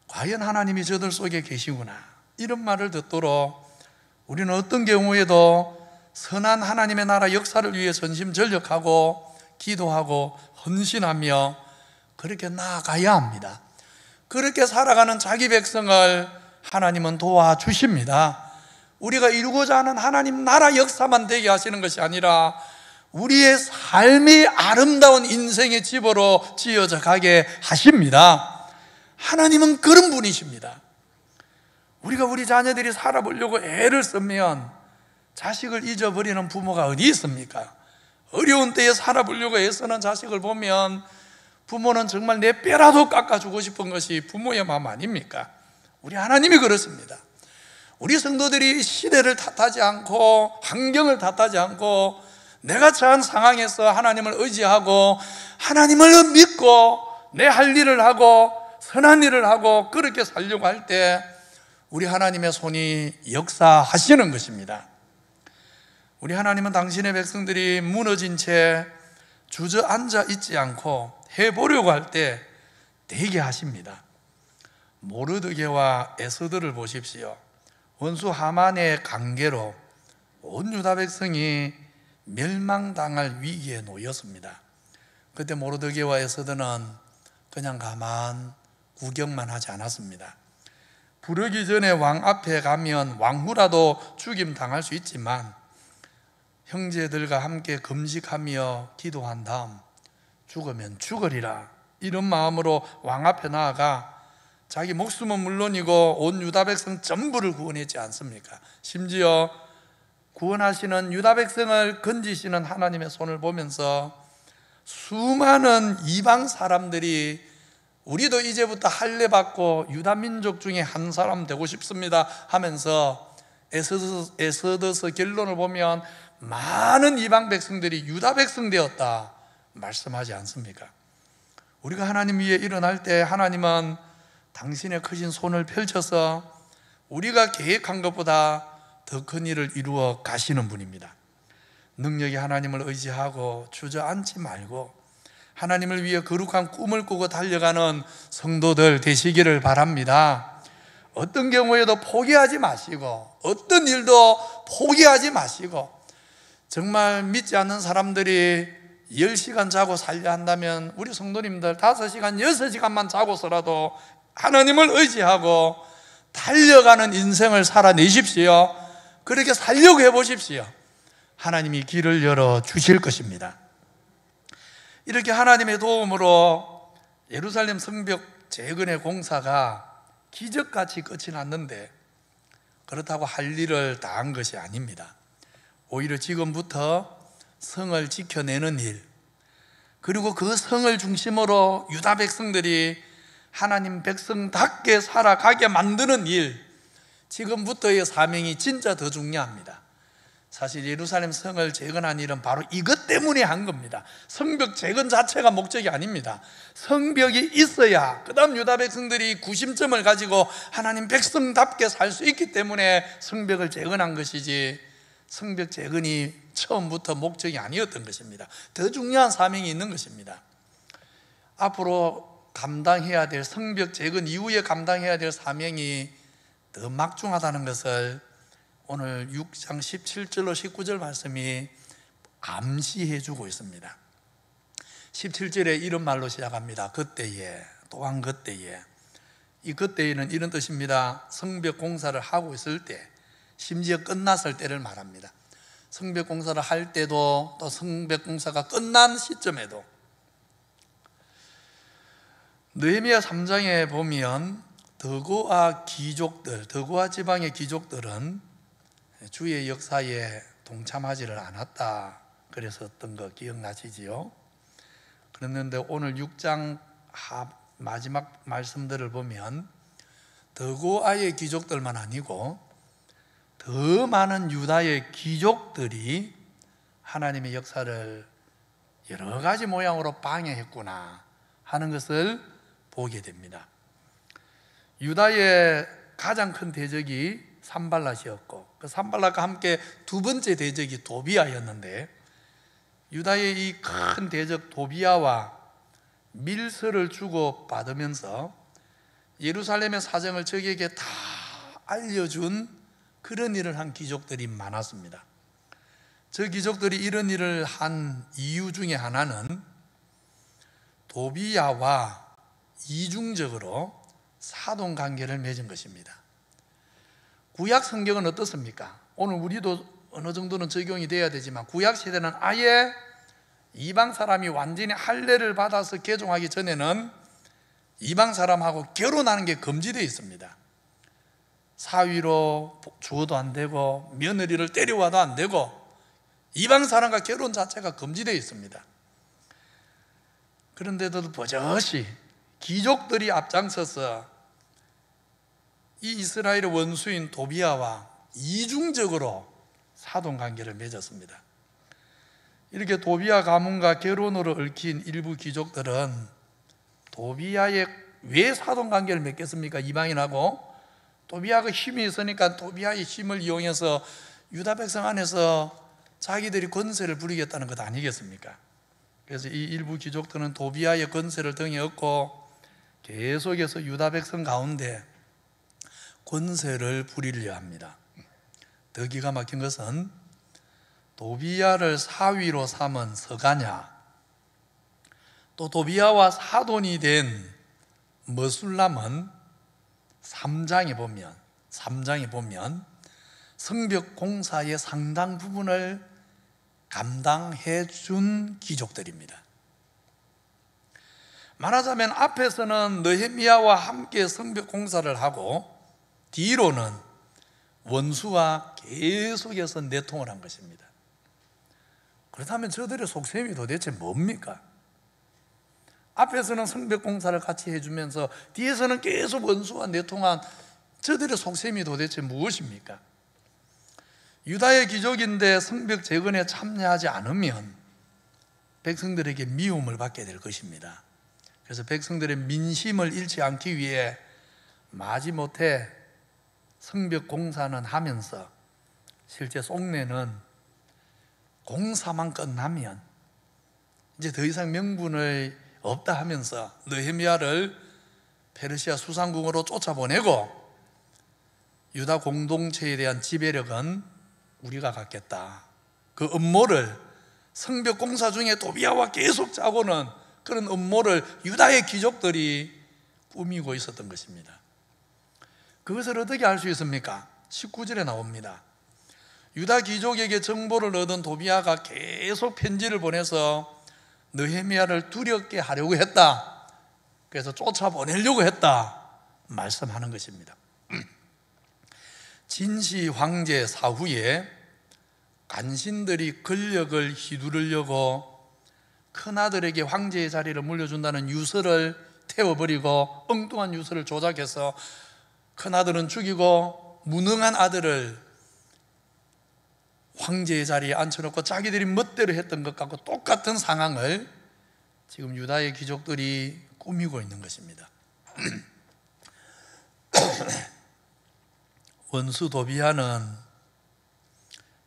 과연 하나님이 저들 속에 계시구나, 이런 말을 듣도록 우리는 어떤 경우에도 선한 하나님의 나라 역사를 위해 전심전력하고 기도하고 헌신하며 그렇게 나아가야 합니다. 그렇게 살아가는 자기 백성을 하나님은 도와주십니다. 우리가 이루고자 하는 하나님 나라 역사만 되게 하시는 것이 아니라 우리의 삶이 아름다운 인생의 집으로 지어져 가게 하십니다. 하나님은 그런 분이십니다. 우리가 우리 자녀들이 살아보려고 애를 쓰면 자식을 잊어버리는 부모가 어디 있습니까? 어려운 때에 살아보려고 애쓰는 자식을 보면 부모는 정말 내 뼈라도 깎아주고 싶은 것이 부모의 마음 아닙니까? 우리 하나님이 그렇습니다. 우리 성도들이 시대를 탓하지 않고 환경을 탓하지 않고 내가 처한 상황에서 하나님을 의지하고 하나님을 믿고 내 할 일을 하고 선한 일을 하고 그렇게 살려고 할 때 우리 하나님의 손이 역사하시는 것입니다. 우리 하나님은 당신의 백성들이 무너진 채 주저앉아 있지 않고 해보려고 할 때 되게 하십니다. 모르드게와 에스더를 보십시오. 원수 하만의 관계로 온 유다 백성이 멸망당할 위기에 놓였습니다. 그때 모르드게와 에스더는 그냥 가만 구경만 하지 않았습니다. 부르기 전에 왕 앞에 가면 왕후라도 죽임 당할 수 있지만 형제들과 함께 금식하며 기도한 다음 죽으면 죽으리라, 이런 마음으로 왕 앞에 나아가 자기 목숨은 물론이고 온 유다 백성 전부를 구원했지 않습니까? 심지어 구원하시는 유다 백성을 건지시는 하나님의 손을 보면서 수많은 이방 사람들이 우리도 이제부터 할례 받고 유다 민족 중에 한 사람 되고 싶습니다 하면서 에스더서 결론을 보면 많은 이방 백성들이 유다 백성 되었다 말씀하지 않습니까? 우리가 하나님 위에 일어날 때 하나님은 당신의 크신 손을 펼쳐서 우리가 계획한 것보다 더 큰 일을 이루어 가시는 분입니다. 능력이 하나님을 의지하고 주저앉지 말고 하나님을 위해 거룩한 꿈을 꾸고 달려가는 성도들 되시기를 바랍니다. 어떤 경우에도 포기하지 마시고 어떤 일도 포기하지 마시고, 정말 믿지 않는 사람들이 10시간 자고 살려 한다면 우리 성도님들 5시간, 6시간만 자고서라도 하나님을 의지하고 달려가는 인생을 살아내십시오. 그렇게 살려고 해보십시오. 하나님이 길을 열어 주실 것입니다. 이렇게 하나님의 도움으로 예루살렘 성벽 재건의 공사가 기적같이 끝이 났는데 그렇다고 할 일을 다 한 것이 아닙니다. 오히려 지금부터 성을 지켜내는 일, 그리고 그 성을 중심으로 유다 백성들이 하나님 백성답게 살아가게 만드는 일, 지금부터의 사명이 진짜 더 중요합니다. 사실 예루살렘 성을 재건한 일은 바로 이것 때문에 한 겁니다. 성벽 재건 자체가 목적이 아닙니다. 성벽이 있어야 그 다음 유다 백성들이 구심점을 가지고 하나님 백성답게 살 수 있기 때문에 성벽을 재건한 것이지, 성벽 재건이 처음부터 목적이 아니었던 것입니다. 더 중요한 사명이 있는 것입니다. 앞으로 감당해야 될, 성벽 재건 이후에 감당해야 될 사명이 더 막중하다는 것을 오늘 6장 17절로 19절 말씀이 암시해 주고 있습니다. 17절에 이런 말로 시작합니다. 그때에, 또한 그때에. 이 그때에는 이런 뜻입니다. 성벽 공사를 하고 있을 때, 심지어 끝났을 때를 말합니다. 성벽 공사를 할 때도 또 성벽 공사가 끝난 시점에도. 느헤미야 3장에 보면 더고아 지방의 귀족들은 주의 역사에 동참하지를 않았다 그랬었던 거 기억나시지요? 그랬는데 오늘 6장 마지막 말씀들을 보면 더고아의 귀족들만 아니고 더 많은 유다의 귀족들이 하나님의 역사를 여러 가지 모양으로 방해했구나 하는 것을 보게 됩니다. 유다의 가장 큰 대적이 산발랏이었고 그 산발랏과 함께 두 번째 대적이 도비아였는데 유다의 이 큰 대적 도비아와 밀서를 주고 받으면서 예루살렘의 사정을 적에게 다 알려준 그런 일을 한 귀족들이 많았습니다. 저 귀족들이 이런 일을 한 이유 중에 하나는 도비아와 이중적으로 사돈관계를 맺은 것입니다. 구약 성경은 어떻습니까? 오늘 우리도 어느 정도는 적용이 돼야 되지만 구약 시대는 아예 이방 사람이 완전히 할례를 받아서 개종하기 전에는 이방 사람하고 결혼하는 게 금지되어 있습니다. 사위로 주어도 안 되고 며느리를 때려와도 안 되고 이방 사람과 결혼 자체가 금지되어 있습니다. 그런데도 버젓이 귀족들이 앞장서서 이 이스라엘의 원수인 도비아와 이중적으로 사돈관계를 맺었습니다. 이렇게 도비아 가문과 결혼으로 얽힌 일부 귀족들은 도비아의 왜 사돈관계를 맺겠습니까? 이방인하고 도비아가 힘이 있으니까 도비아의 힘을 이용해서 유다 백성 안에서 자기들이 권세를 부리겠다는 것 아니겠습니까? 그래서 이 일부 귀족들은 도비아의 권세를 등에 업고 계속해서 유다 백성 가운데 권세를 부리려 합니다. 더 기가 막힌 것은 도비아를 사위로 삼은 서가냐, 또 도비아와 사돈이 된 머술람은 3장에 보면 성벽 공사의 상당 부분을 감당해 준 귀족들입니다. 말하자면 앞에서는 느헤미야와 함께 성벽 공사를 하고 뒤로는 원수와 계속해서 내통을 한 것입니다. 그렇다면 저들의 속셈이 도대체 뭡니까? 앞에서는 성벽 공사를 같이 해주면서 뒤에서는 계속 원수와 내통한 저들의 속셈이 도대체 무엇입니까? 유다의 귀족인데 성벽 재건에 참여하지 않으면 백성들에게 미움을 받게 될 것입니다. 그래서 백성들의 민심을 잃지 않기 위해 마지못해 성벽 공사는 하면서 실제 속내는 공사만 끝나면 이제 더 이상 명분을 없다 하면서 느헤미야를 페르시아 수상궁으로 쫓아보내고 유다 공동체에 대한 지배력은 우리가 갖겠다. 그 음모를 성벽 공사 중에 도비아와 계속 짜고는 그런 음모를 유다의 귀족들이 꾸미고 있었던 것입니다. 그것을 어떻게 알 수 있습니까? 19절에 나옵니다. 유다 귀족에게 정보를 얻은 도비아가 계속 편지를 보내서 느헤미야를 두렵게 하려고 했다. 그래서 쫓아보내려고 했다 말씀하는 것입니다. 진시 황제 사후에 간신들이 권력을 휘두르려고 큰아들에게 황제의 자리를 물려준다는 유서를 태워버리고 엉뚱한 유서를 조작해서 큰아들은 죽이고 무능한 아들을 황제의 자리에 앉혀놓고 자기들이 멋대로 했던 것 같고 똑같은 상황을 지금 유다의 귀족들이 꾸미고 있는 것입니다. 원수 도비아는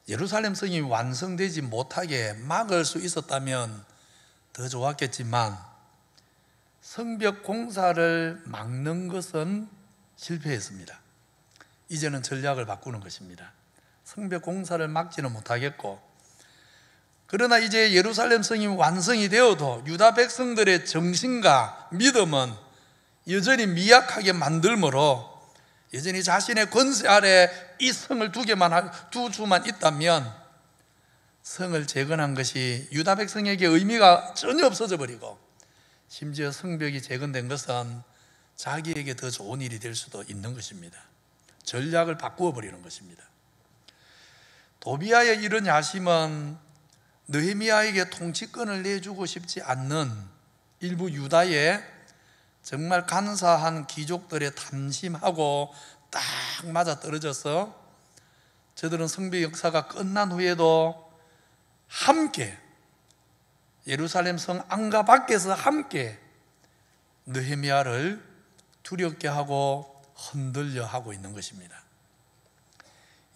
예루살렘 성이 완성되지 못하게 막을 수 있었다면 더 좋았겠지만 성벽 공사를 막는 것은 실패했습니다. 이제는 전략을 바꾸는 것입니다. 성벽 공사를 막지는 못하겠고, 그러나 이제 예루살렘 성이 완성이 되어도 유다 백성들의 정신과 믿음은 여전히 미약하게 만들므로 여전히 자신의 권세 아래 이 성을 두 주만 있다면 성을 재건한 것이 유다 백성에게 의미가 전혀 없어져 버리고, 심지어 성벽이 재건된 것은 자기에게 더 좋은 일이 될 수도 있는 것입니다. 전략을 바꾸어 버리는 것입니다. 도비아의 이런 야심은 느헤미야에게 통치권을 내주고 싶지 않는 일부 유다의 정말 간사한 귀족들의 탐심하고 딱 맞아떨어져서 저들은 성벽 역사가 끝난 후에도 함께 예루살렘 성 안가 밖에서 함께 느헤미야를 두렵게 하고 흔들려 하고 있는 것입니다.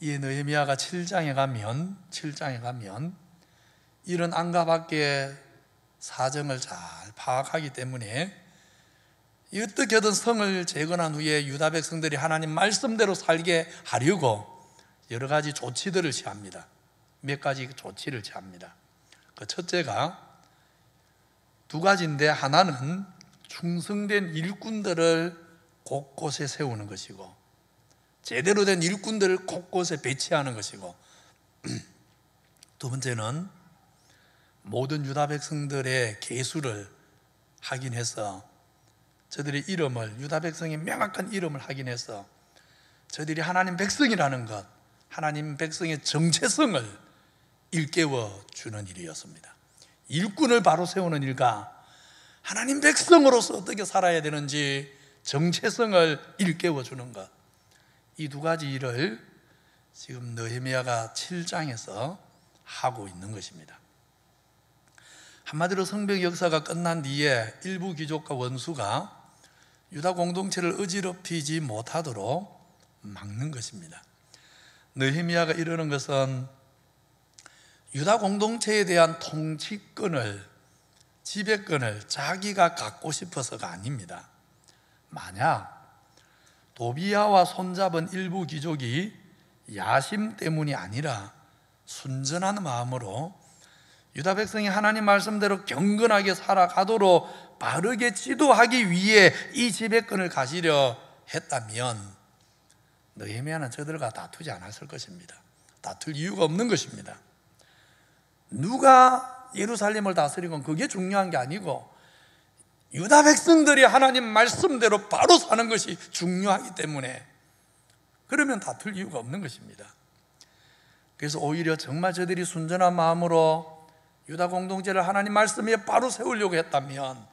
이 느헤미야가 7장에 가면 이런 안가 밖의 사정을 잘 파악하기 때문에 어떻게든 성을 재건한 후에 유다 백성들이 하나님 말씀대로 살게 하려고 여러 가지 조치들을 취합니다. 몇 가지 조치를 취합니다. 그 첫째가 두 가지인데, 하나는 충성된 일꾼들을 곳곳에 세우는 것이고, 제대로 된 일꾼들을 곳곳에 배치하는 것이고, 두 번째는 모든 유다 백성들의 계수를 확인해서 저들의 이름을, 유다 백성의 명확한 이름을 확인해서 저들이 하나님 백성이라는 것, 하나님 백성의 정체성을 일깨워 주는 일이었습니다. 일꾼을 바로 세우는 일과 하나님 백성으로서 어떻게 살아야 되는지 정체성을 일깨워 주는 것, 이 두 가지 일을 지금 느헤미야가 7장에서 하고 있는 것입니다. 한마디로 성벽 역사가 끝난 뒤에 일부 귀족과 원수가 유다 공동체를 어지럽히지 못하도록 막는 것입니다. 느헤미야가 이러는 것은 유다 공동체에 대한 통치권을, 지배권을 자기가 갖고 싶어서가 아닙니다. 만약 도비야와 손잡은 일부 귀족이 야심 때문이 아니라 순전한 마음으로 유다 백성이 하나님 말씀대로 경건하게 살아가도록 바르게 지도하기 위해 이 지배권을 가지려 했다면 느헤미야는 저들과 다투지 않았을 것입니다. 다툴 이유가 없는 것입니다. 누가 예루살렘을 다스리건 그게 중요한 게 아니고 유다 백성들이 하나님 말씀대로 바로 사는 것이 중요하기 때문에, 그러면 다툴 이유가 없는 것입니다. 그래서 오히려 정말 저들이 순전한 마음으로 유다 공동체를 하나님 말씀에 바로 세우려고 했다면,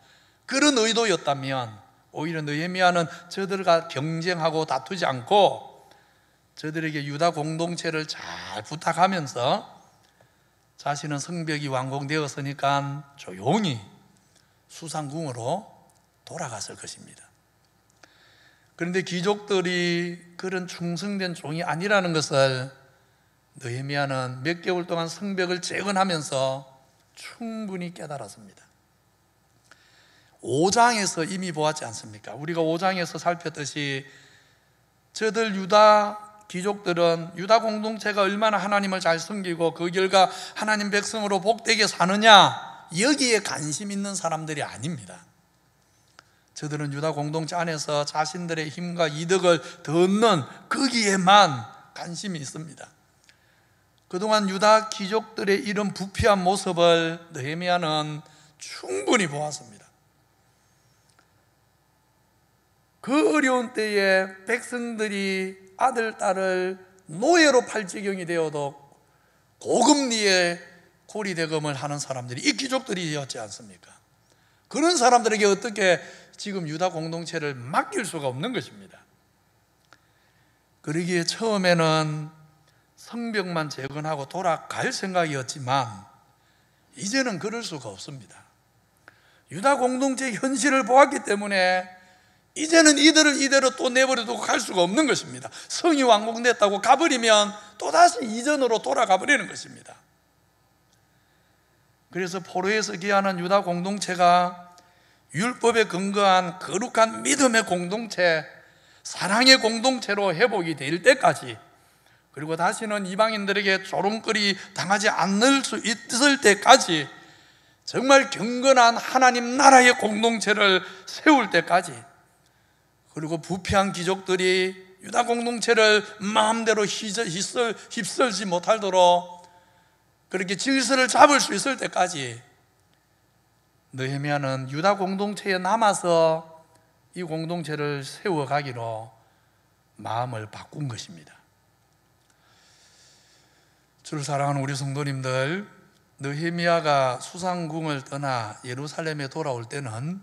그런 의도였다면 오히려 느헤미야는 저들과 경쟁하고 다투지 않고 저들에게 유다 공동체를 잘 부탁하면서 자신은 성벽이 완공되었으니까 조용히 수상궁으로 돌아갔을 것입니다. 그런데 귀족들이 그런 충성된 종이 아니라는 것을 느헤미야는 몇 개월 동안 성벽을 재건하면서 충분히 깨달았습니다. 5장에서 이미 보았지 않습니까? 우리가 5장에서 살폈듯이 저들 유다 귀족들은 유다 공동체가 얼마나 하나님을 잘 섬기고 그 결과 하나님 백성으로 복되게 사느냐, 여기에 관심 있는 사람들이 아닙니다. 저들은 유다 공동체 안에서 자신들의 힘과 이득을 더 얻는 거기에만 관심이 있습니다. 그동안 유다 귀족들의 이런 부패한 모습을 느헤미야는 충분히 보았습니다. 그 어려운 때에 백성들이 아들, 딸을 노예로 팔지경이 되어도 고금리에 고리대금을 하는 사람들이 이 귀족들이었지 않습니까? 그런 사람들에게 어떻게 지금 유다 공동체를 맡길 수가 없는 것입니다. 그러기에 처음에는 성벽만 재건하고 돌아갈 생각이었지만 이제는 그럴 수가 없습니다. 유다 공동체의 현실을 보았기 때문에 이제는 이들을 이대로 또 내버려두고 갈 수가 없는 것입니다. 성이 완공됐다고 가버리면 또다시 이전으로 돌아가 버리는 것입니다. 그래서 포로에서 귀환한 유다 공동체가 율법에 근거한 거룩한 믿음의 공동체, 사랑의 공동체로 회복이 될 때까지, 그리고 다시는 이방인들에게 조롱거리 당하지 않을 수 있을 때까지, 정말 경건한 하나님 나라의 공동체를 세울 때까지, 그리고 부패한 귀족들이 유다 공동체를 마음대로 휩쓸지 못하도록 그렇게 질서를 잡을 수 있을 때까지 느헤미야는 유다 공동체에 남아서 이 공동체를 세워가기로 마음을 바꾼 것입니다. 주를 사랑하는 우리 성도님들, 느헤미야가 수상궁을 떠나 예루살렘에 돌아올 때는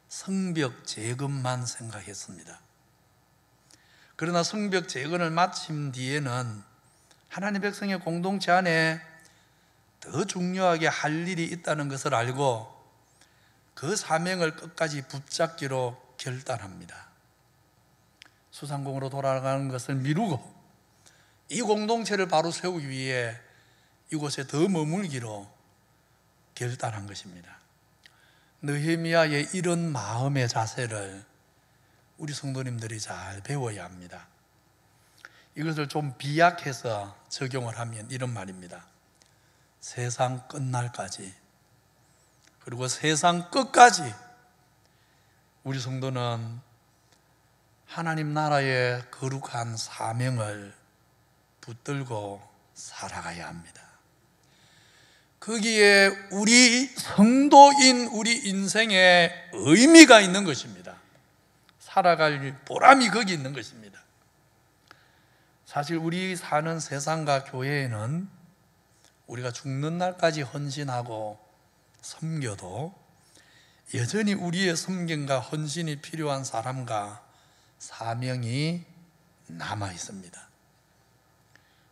성벽 재건만 생각했습니다. 그러나 성벽 재건을 마친 뒤에는 하나님 백성의 공동체 안에 더 중요하게 할 일이 있다는 것을 알고 그 사명을 끝까지 붙잡기로 결단합니다. 수상궁으로 돌아가는 것을 미루고 이 공동체를 바로 세우기 위해 이곳에 더 머물기로 결단한 것입니다. 느헤미야의 이런 마음의 자세를 우리 성도님들이 잘 배워야 합니다. 이것을 좀 비약해서 적용을 하면 이런 말입니다. 세상 끝날까지, 그리고 세상 끝까지 우리 성도는 하나님 나라의 거룩한 사명을 붙들고 살아가야 합니다. 거기에 우리 성도인 우리 인생에 의미가 있는 것입니다. 살아갈 보람이 거기 있는 것입니다. 사실 우리 사는 세상과 교회에는 우리가 죽는 날까지 헌신하고 섬겨도 여전히 우리의 섬김과 헌신이 필요한 사람과 사명이 남아 있습니다.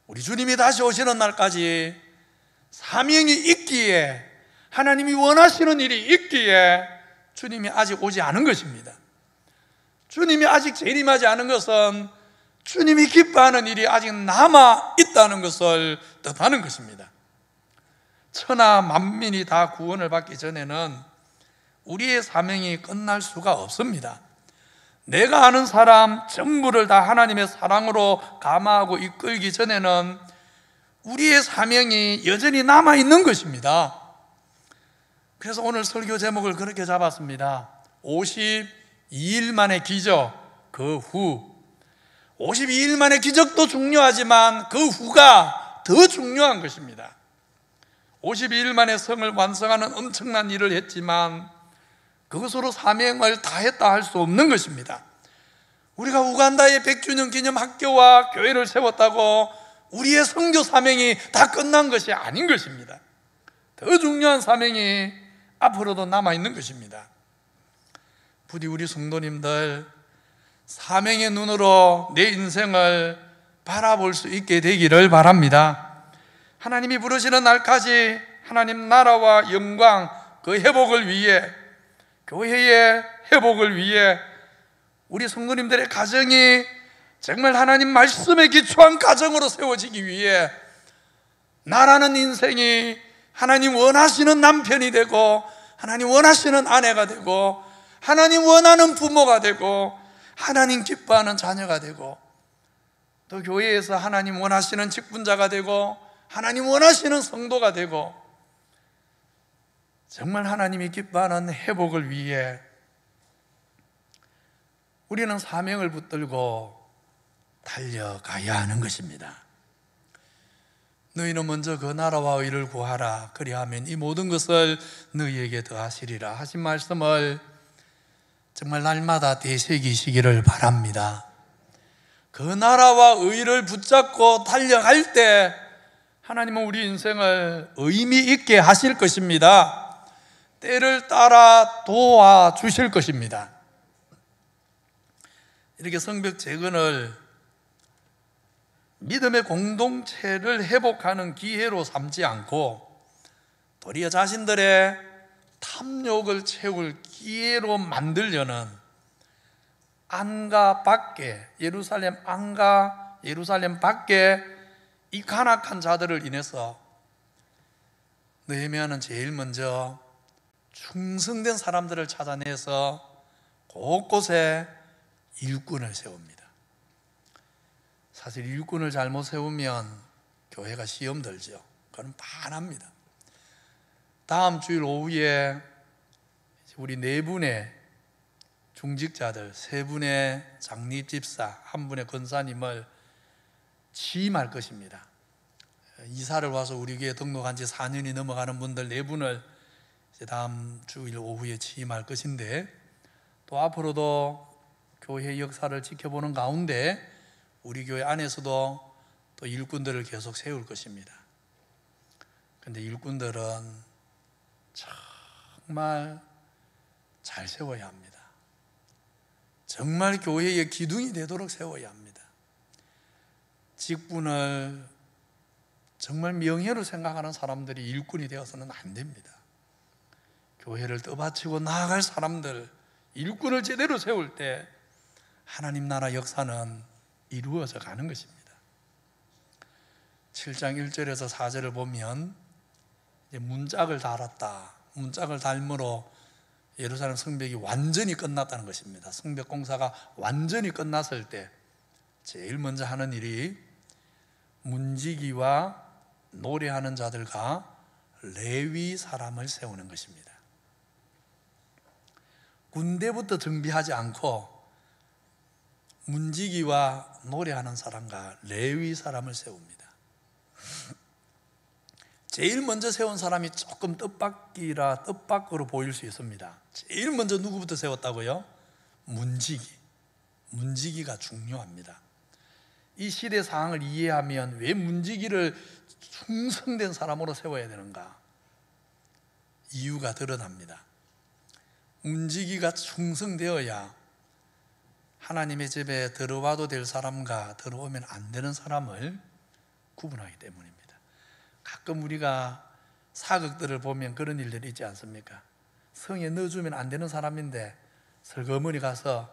우리 주님이 다시 오시는 날까지 사명이 있기에, 하나님이 원하시는 일이 있기에 주님이 아직 오지 않은 것입니다. 주님이 아직 재림하지 않은 것은 주님이 기뻐하는 일이 아직 남아 있다는 것을 뜻하는 것입니다. 천하 만민이 다 구원을 받기 전에는 우리의 사명이 끝날 수가 없습니다. 내가 아는 사람 전부를 다 하나님의 사랑으로 감화하고 이끌기 전에는 우리의 사명이 여전히 남아있는 것입니다. 그래서 오늘 설교 제목을 그렇게 잡았습니다. 52일 만의 기적, 그 후. 52일 만의 기적도 중요하지만 그 후가 더 중요한 것입니다. 52일 만에 성을 완성하는 엄청난 일을 했지만 그것으로 사명을 다했다 할 수 없는 것입니다. 우리가 우간다의 100주년 기념 학교와 교회를 세웠다고 우리의 선교 사명이 다 끝난 것이 아닌 것입니다. 더 중요한 사명이 앞으로도 남아있는 것입니다. 부디 우리 성도님들 사명의 눈으로 내 인생을 바라볼 수 있게 되기를 바랍니다. 하나님이 부르시는 날까지 하나님 나라와 영광, 그 회복을 위해, 교회의 회복을 위해 우리 성도님들의 가정이 정말 하나님 말씀에 기초한 가정으로 세워지기 위해 나라는 인생이 하나님 원하시는 남편이 되고, 하나님 원하시는 아내가 되고, 하나님 원하는 부모가 되고, 하나님 기뻐하는 자녀가 되고, 또 교회에서 하나님 원하시는 직분자가 되고, 하나님 원하시는 성도가 되고, 정말 하나님이 기뻐하는 회복을 위해 우리는 사명을 붙들고 달려가야 하는 것입니다. 너희는 먼저 그 나라와 의를 구하라, 그리하면 이 모든 것을 너희에게 더하시리라 하신 말씀을 정말 날마다 되새기시기를 바랍니다. 그 나라와 의를 붙잡고 달려갈 때 하나님은 우리 인생을 의미 있게 하실 것입니다. 때를 따라 도와주실 것입니다. 이렇게 성벽 재건을 믿음의 공동체를 회복하는 기회로 삼지 않고 도리어 자신들의 탐욕을 채울 기회로 만들려는 안가 밖에, 예루살렘 안가, 예루살렘 밖에 이 간악한 자들을 인해서 느헤미야는 제일 먼저 충성된 사람들을 찾아내서 곳곳에 일꾼을 세웁니다. 사실 일꾼을 잘못 세우면 교회가 시험 들죠. 그건 반합니다. 다음 주일 오후에 우리 네 분의 중직자들 3분의 장립집사, 1분의 권사님을 취임할 것입니다. 이사를 와서 우리 교회에 등록한 지 4년이 넘어가는 분들 4분을 이제 다음 주일 오후에 취임할 것인데, 또 앞으로도 교회 역사를 지켜보는 가운데 우리 교회 안에서도 또 일꾼들을 계속 세울 것입니다. 그런데 일꾼들은 정말 잘 세워야 합니다. 정말 교회의 기둥이 되도록 세워야 합니다. 직분을 정말 명예로 생각하는 사람들이 일꾼이 되어서는 안 됩니다. 교회를 떠받치고 나아갈 사람들, 일꾼을 제대로 세울 때 하나님 나라 역사는 이루어져 가는 것입니다. 7장 1절에서 4절을 보면 이제 문짝을 달았다. 문짝을 달므로 예루살렘 성벽이 완전히 끝났다는 것입니다. 성벽 공사가 완전히 끝났을 때 제일 먼저 하는 일이 문지기와 노래하는 자들과 레위 사람을 세우는 것입니다. 군대부터 정비하지 않고 문지기와 노래하는 사람과 레위 사람을 세웁니다. 제일 먼저 세운 사람이 조금 뜻밖이라 뜻밖으로 보일 수 있습니다. 제일 먼저 누구부터 세웠다고요? 문지기. 문지기가 중요합니다. 이 시대 상황을 이해하면 왜 문지기를 충성된 사람으로 세워야 되는가? 이유가 드러납니다. 문지기가 충성되어야 하나님의 집에 들어와도 될 사람과 들어오면 안 되는 사람을 구분하기 때문입니다. 가끔 우리가 사극들을 보면 그런 일들이 있지 않습니까? 성에 넣어주면 안 되는 사람인데 설거머니 가서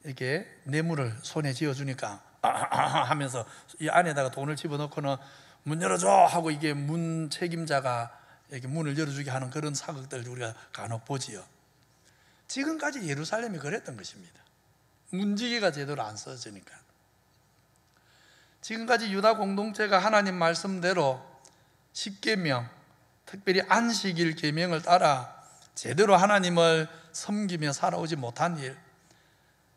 이렇게 뇌물을 손에 쥐어주니까 하면서 이 안에다가 돈을 집어넣고는 문 열어줘 하고 이게 문 책임자가 이렇게 문을 열어주게 하는 그런 사극들 우리가 간혹 보지요. 지금까지 예루살렘이 그랬던 것입니다. 문지기가 제대로 안 써지니까. 지금까지 유다 공동체가 하나님 말씀대로 10계명, 특별히 안식일 계명을 따라 제대로 하나님을 섬기며 살아오지 못한 일,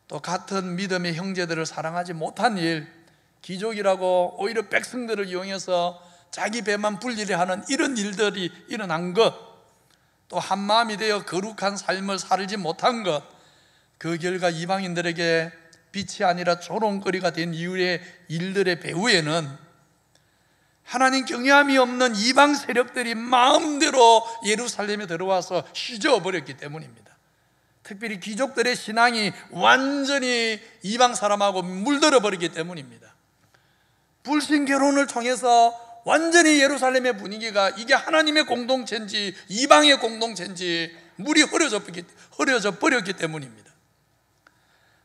또 같은 믿음의 형제들을 사랑하지 못한 일, 기족이라고 오히려 백성들을 이용해서 자기 배만 불리려 하는 이런 일들이 일어난 것, 또 한마음이 되어 거룩한 삶을 살지 못한 것, 그 결과 이방인들에게 빛이 아니라 조롱거리가 된 이후의 일들의 배후에는 하나님 경외함이 없는 이방 세력들이 마음대로 예루살렘에 들어와서 휘저어버렸기 때문입니다. 특별히 귀족들의 신앙이 완전히 이방 사람하고 물들어 버리기 때문입니다. 불신 결혼을 통해서 완전히 예루살렘의 분위기가 이게 하나님의 공동체인지 이방의 공동체인지 물이 흐려져 버렸기 때문입니다.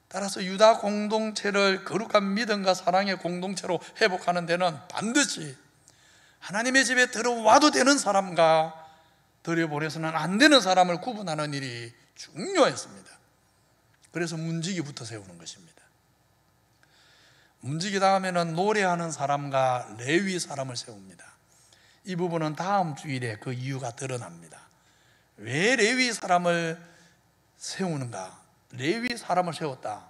따라서 유다 공동체를 거룩한 믿음과 사랑의 공동체로 회복하는 데는 반드시 하나님의 집에 들어와도 되는 사람과 들여보내서는 안 되는 사람을 구분하는 일이 중요했습니다. 그래서 문지기부터 세우는 것입니다. 문지기 다음에는 노래하는 사람과 레위 사람을 세웁니다. 이 부분은 다음 주일에 그 이유가 드러납니다. 왜 레위 사람을 세우는가? 레위 사람을 세웠다.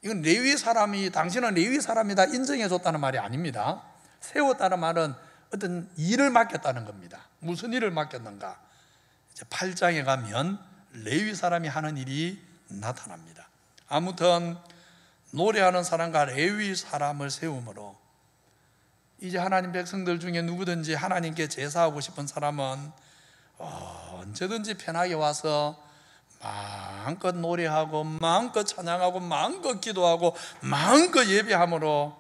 이건 레위 사람이 당신은 레위 사람이다 인정해 줬다는 말이 아닙니다. 세웠다는 말은 어떤 일을 맡겼다는 겁니다. 무슨 일을 맡겼는가? 이제 8장에 가면 레위 사람이 하는 일이 나타납니다. 아무튼 노래하는 사람과 레위 사람을 세움으로 이제 하나님 백성들 중에 누구든지 하나님께 제사하고 싶은 사람은 언제든지 편하게 와서 마음껏 노래하고 마음껏 찬양하고 마음껏 기도하고 마음껏 예배함으로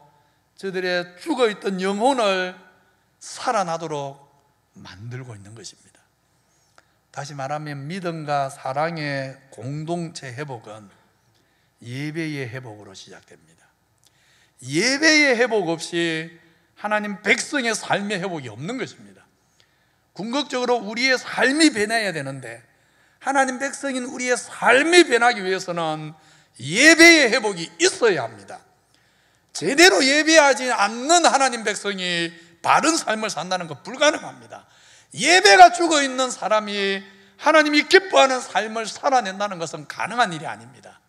저들의 죽어있던 영혼을 살아나도록 만들고 있는 것입니다. 다시 말하면 믿음과 사랑의 공동체 회복은 예배의 회복으로 시작됩니다. 예배의 회복 없이 하나님 백성의 삶의 회복이 없는 것입니다. 궁극적으로 우리의 삶이 변해야 되는데 하나님 백성인 우리의 삶이 변하기 위해서는 예배의 회복이 있어야 합니다. 제대로 예배하지 않는 하나님 백성이 바른 삶을 산다는 것 불가능합니다. 예배가 죽어있는 사람이 하나님이 기뻐하는 삶을 살아낸다는 것은 가능한 일이 아닙니다.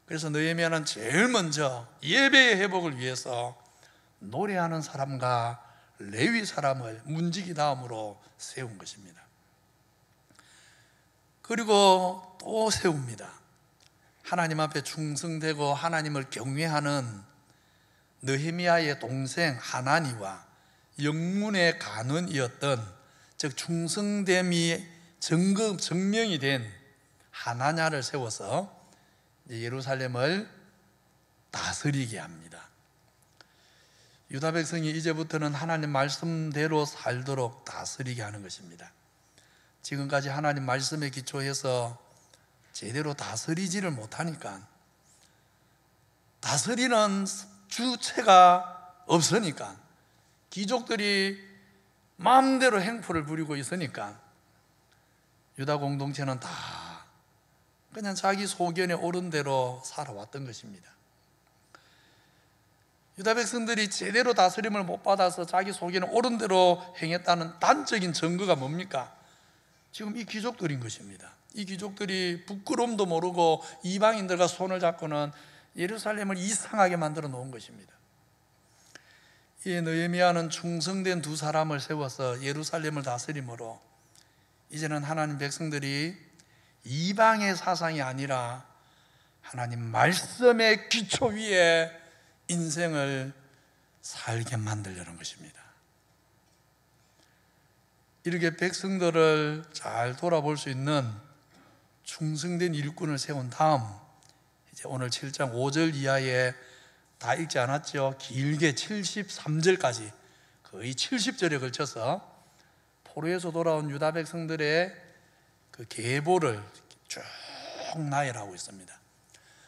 그래서 느헤미야는 제일 먼저 예배의 회복을 위해서 노래하는 사람과 레위 사람을 문지기 다음으로 세운 것입니다. 그리고 또 세웁니다. 하나님 앞에 충성되고 하나님을 경외하는 느헤미야의 동생 하나니와 영문의 간원이었던, 즉 충성됨이 증명이 된 하나냐를 세워서 예루살렘을 다스리게 합니다. 유다 백성이 이제부터는 하나님 말씀대로 살도록 다스리게 하는 것입니다. 지금까지 하나님 말씀에 기초해서 제대로 다스리지를 못하니까, 다스리는 주체가 없으니까, 귀족들이 마음대로 행포를 부리고 있으니까 유다 공동체는 다 그냥 자기 소견에 옳은 대로 살아왔던 것입니다. 유다 백성들이 제대로 다스림을 못 받아서 자기 소견에 옳은 대로 행했다는 단적인 증거가 뭡니까? 지금 이 귀족들인 것입니다. 이 귀족들이 부끄러움도 모르고 이방인들과 손을 잡고는 예루살렘을 이상하게 만들어 놓은 것입니다. 이 느헤미야는 충성된 두 사람을 세워서 예루살렘을 다스림으로 이제는 하나님 백성들이 이방의 사상이 아니라 하나님 말씀의 기초 위에 인생을 살게 만들려는 것입니다. 이렇게 백성들을 잘 돌아볼 수 있는 충성된 일꾼을 세운 다음, 이제 오늘 7장 5절 이하에 다 읽지 않았죠. 길게 73절까지 거의 70절에 걸쳐서 포로에서 돌아온 유다 백성들의 그 계보를 쭉 나열하고 있습니다.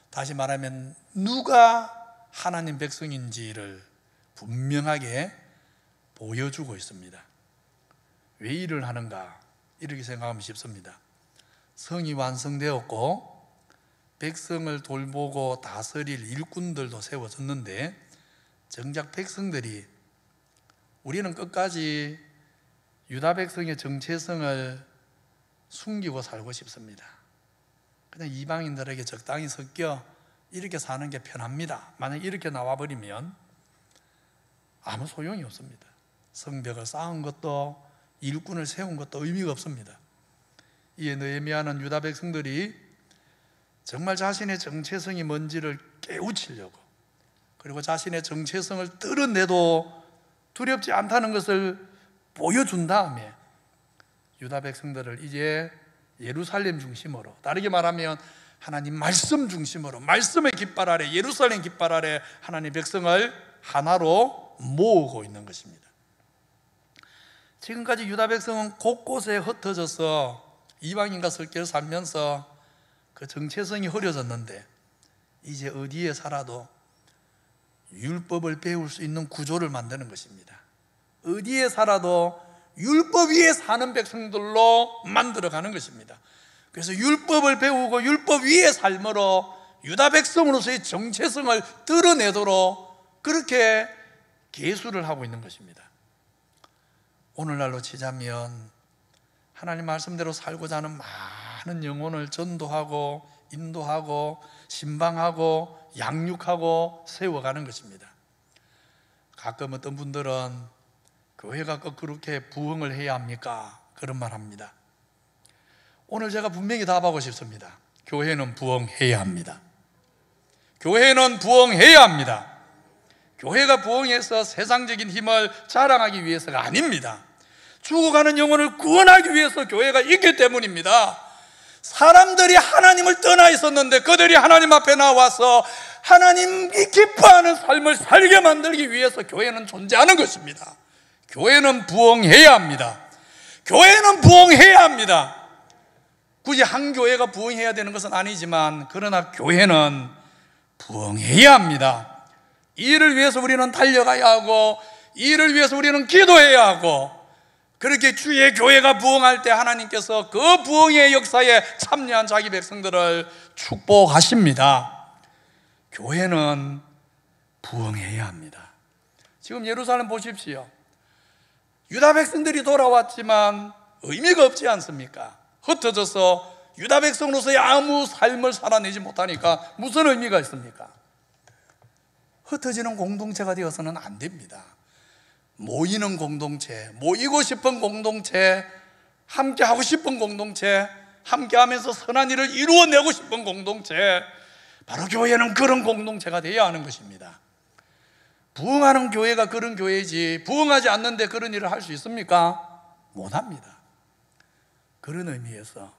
다시 말하면 누가 하나님 백성인지를 분명하게 보여주고 있습니다. 왜 일을 하는가? 이렇게 생각하면 쉽습니다. 성이 완성되었고 백성을 돌보고 다스릴 일꾼들도 세워졌는데, 정작 백성들이 우리는 끝까지 유다 백성의 정체성을 숨기고 살고 싶습니다. 그냥 이방인들에게 적당히 섞여 이렇게 사는 게 편합니다. 만약 이렇게 나와버리면 아무 소용이 없습니다. 성벽을 쌓은 것도 일꾼을 세운 것도 의미가 없습니다. 이에 느헤미야는 유다 백성들이 정말 자신의 정체성이 뭔지를 깨우치려고, 그리고 자신의 정체성을 드러내도 두렵지 않다는 것을 보여준 다음에 유다 백성들을 이제 예루살렘 중심으로, 다르게 말하면 하나님 말씀 중심으로, 말씀의 깃발 아래, 예루살렘 깃발 아래 하나님 백성을 하나로 모으고 있는 것입니다. 지금까지 유다 백성은 곳곳에 흩어져서 이방인과 섞여 살면서 그 정체성이 흐려졌는데, 이제 어디에 살아도 율법을 배울 수 있는 구조를 만드는 것입니다. 어디에 살아도 율법 위에 사는 백성들로 만들어가는 것입니다. 그래서 율법을 배우고 율법 위에 삶으로 유다 백성으로서의 정체성을 드러내도록 그렇게 계수를 하고 있는 것입니다. 오늘날로 치자면 하나님 말씀대로 살고자 하는 많은 영혼을 전도하고 인도하고 신방하고 양육하고 세워가는 것입니다. 가끔 어떤 분들은 교회가 꼭 그렇게 부흥을 해야 합니까? 그런 말 합니다. 오늘 제가 분명히 답하고 싶습니다. 교회는 부흥해야 합니다. 교회는 부흥해야 합니다. 교회가 부흥해서 세상적인 힘을 자랑하기 위해서가 아닙니다. 죽어가는 영혼을 구원하기 위해서 교회가 있기 때문입니다. 사람들이 하나님을 떠나 있었는데 그들이 하나님 앞에 나와서 하나님이 기뻐하는 삶을 살게 만들기 위해서 교회는 존재하는 것입니다. 교회는 부흥해야 합니다. 교회는 부흥해야 합니다. 굳이 한 교회가 부흥해야 되는 것은 아니지만, 그러나 교회는 부흥해야 합니다. 이 일을 위해서 우리는 달려가야 하고, 이 일을 위해서 우리는 기도해야 하고, 그렇게 주의 교회가 부흥할 때 하나님께서 그 부흥의 역사에 참여한 자기 백성들을 축복하십니다. 교회는 부흥해야 합니다. 지금 예루살렘 보십시오. 유다 백성들이 돌아왔지만 의미가 없지 않습니까? 흩어져서 유다 백성으로서의 아무 삶을 살아내지 못하니까 무슨 의미가 있습니까? 흩어지는 공동체가 되어서는 안 됩니다. 모이는 공동체, 모이고 싶은 공동체, 함께 하고 싶은 공동체, 함께 하면서 선한 일을 이루어내고 싶은 공동체, 바로 교회는 그런 공동체가 되어야 하는 것입니다. 부흥하는 교회가 그런 교회이지 부흥하지 않는데 그런 일을 할 수 있습니까? 못합니다. 그런 의미에서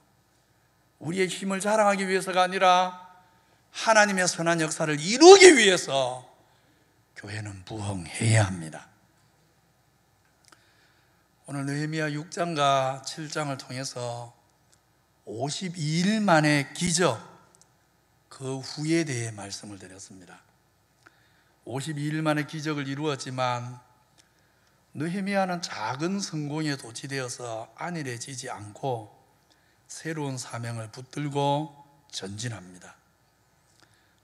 우리의 힘을 자랑하기 위해서가 아니라 하나님의 선한 역사를 이루기 위해서 교회는 부흥해야 합니다. 오늘 느헤미야 6장과 7장을 통해서 52일 만의 기적, 그 후에 대해 말씀을 드렸습니다. 52일 만의 기적을 이루었지만 느헤미야는 작은 성공에 도취되어서 안일해지지 않고 새로운 사명을 붙들고 전진합니다.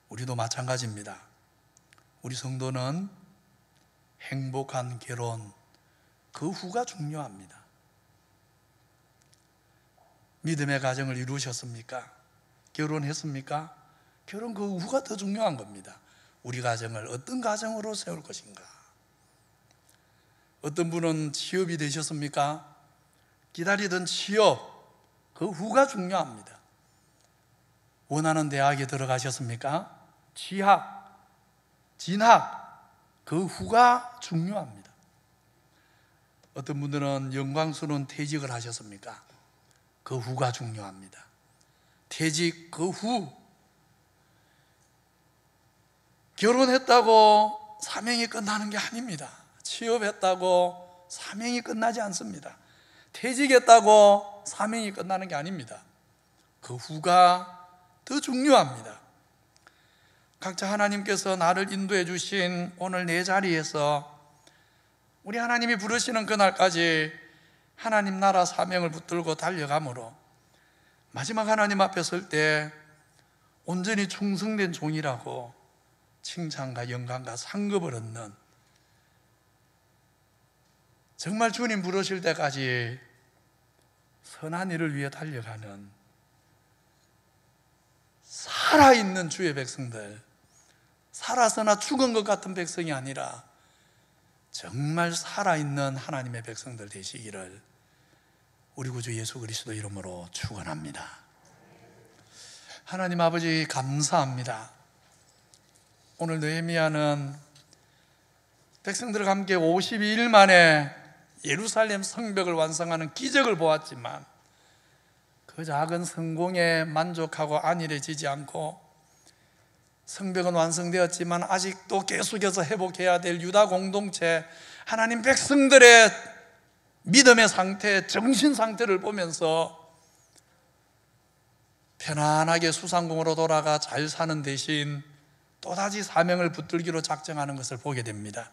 우리도 마찬가지입니다. 우리 성도는 행복한 결혼, 그 후가 중요합니다. 믿음의 가정을 이루셨습니까? 결혼했습니까? 결혼 그 후가 더 중요한 겁니다. 우리 가정을 어떤 가정으로 세울 것인가? 어떤 분은 취업이 되셨습니까? 기다리던 취업, 그 후가 중요합니다. 원하는 대학에 들어가셨습니까? 취학, 진학, 그 후가 중요합니다. 어떤 분들은 영광스러운 퇴직을 하셨습니까? 그 후가 중요합니다. 퇴직 그 후, 결혼했다고 사명이 끝나는 게 아닙니다. 취업했다고 사명이 끝나지 않습니다. 퇴직했다고 사명이 끝나는 게 아닙니다. 그 후가 더 중요합니다. 각자 하나님께서 나를 인도해 주신 오늘 내 자리에서 우리 하나님이 부르시는 그날까지 하나님 나라 사명을 붙들고 달려가므로 마지막 하나님 앞에 설 때 온전히 충성된 종이라고 칭찬과 영광과 상급을 얻는, 정말 주님 부르실 때까지 선한 일을 위해 달려가는 살아있는 주의 백성들, 살아서나 죽은 것 같은 백성이 아니라 정말 살아있는 하나님의 백성들 되시기를 우리 구주 예수 그리스도 이름으로 축원합니다. 하나님 아버지 감사합니다. 오늘 느헤미야는 백성들과 함께 52일 만에 예루살렘 성벽을 완성하는 기적을 보았지만 그 작은 성공에 만족하고 안일해지지 않고 성벽은 완성되었지만 아직도 계속해서 회복해야 될 유다 공동체, 하나님 백성들의 믿음의 상태, 정신 상태를 보면서 편안하게 수상공으로 돌아가 잘 사는 대신 또다시 사명을 붙들기로 작정하는 것을 보게 됩니다.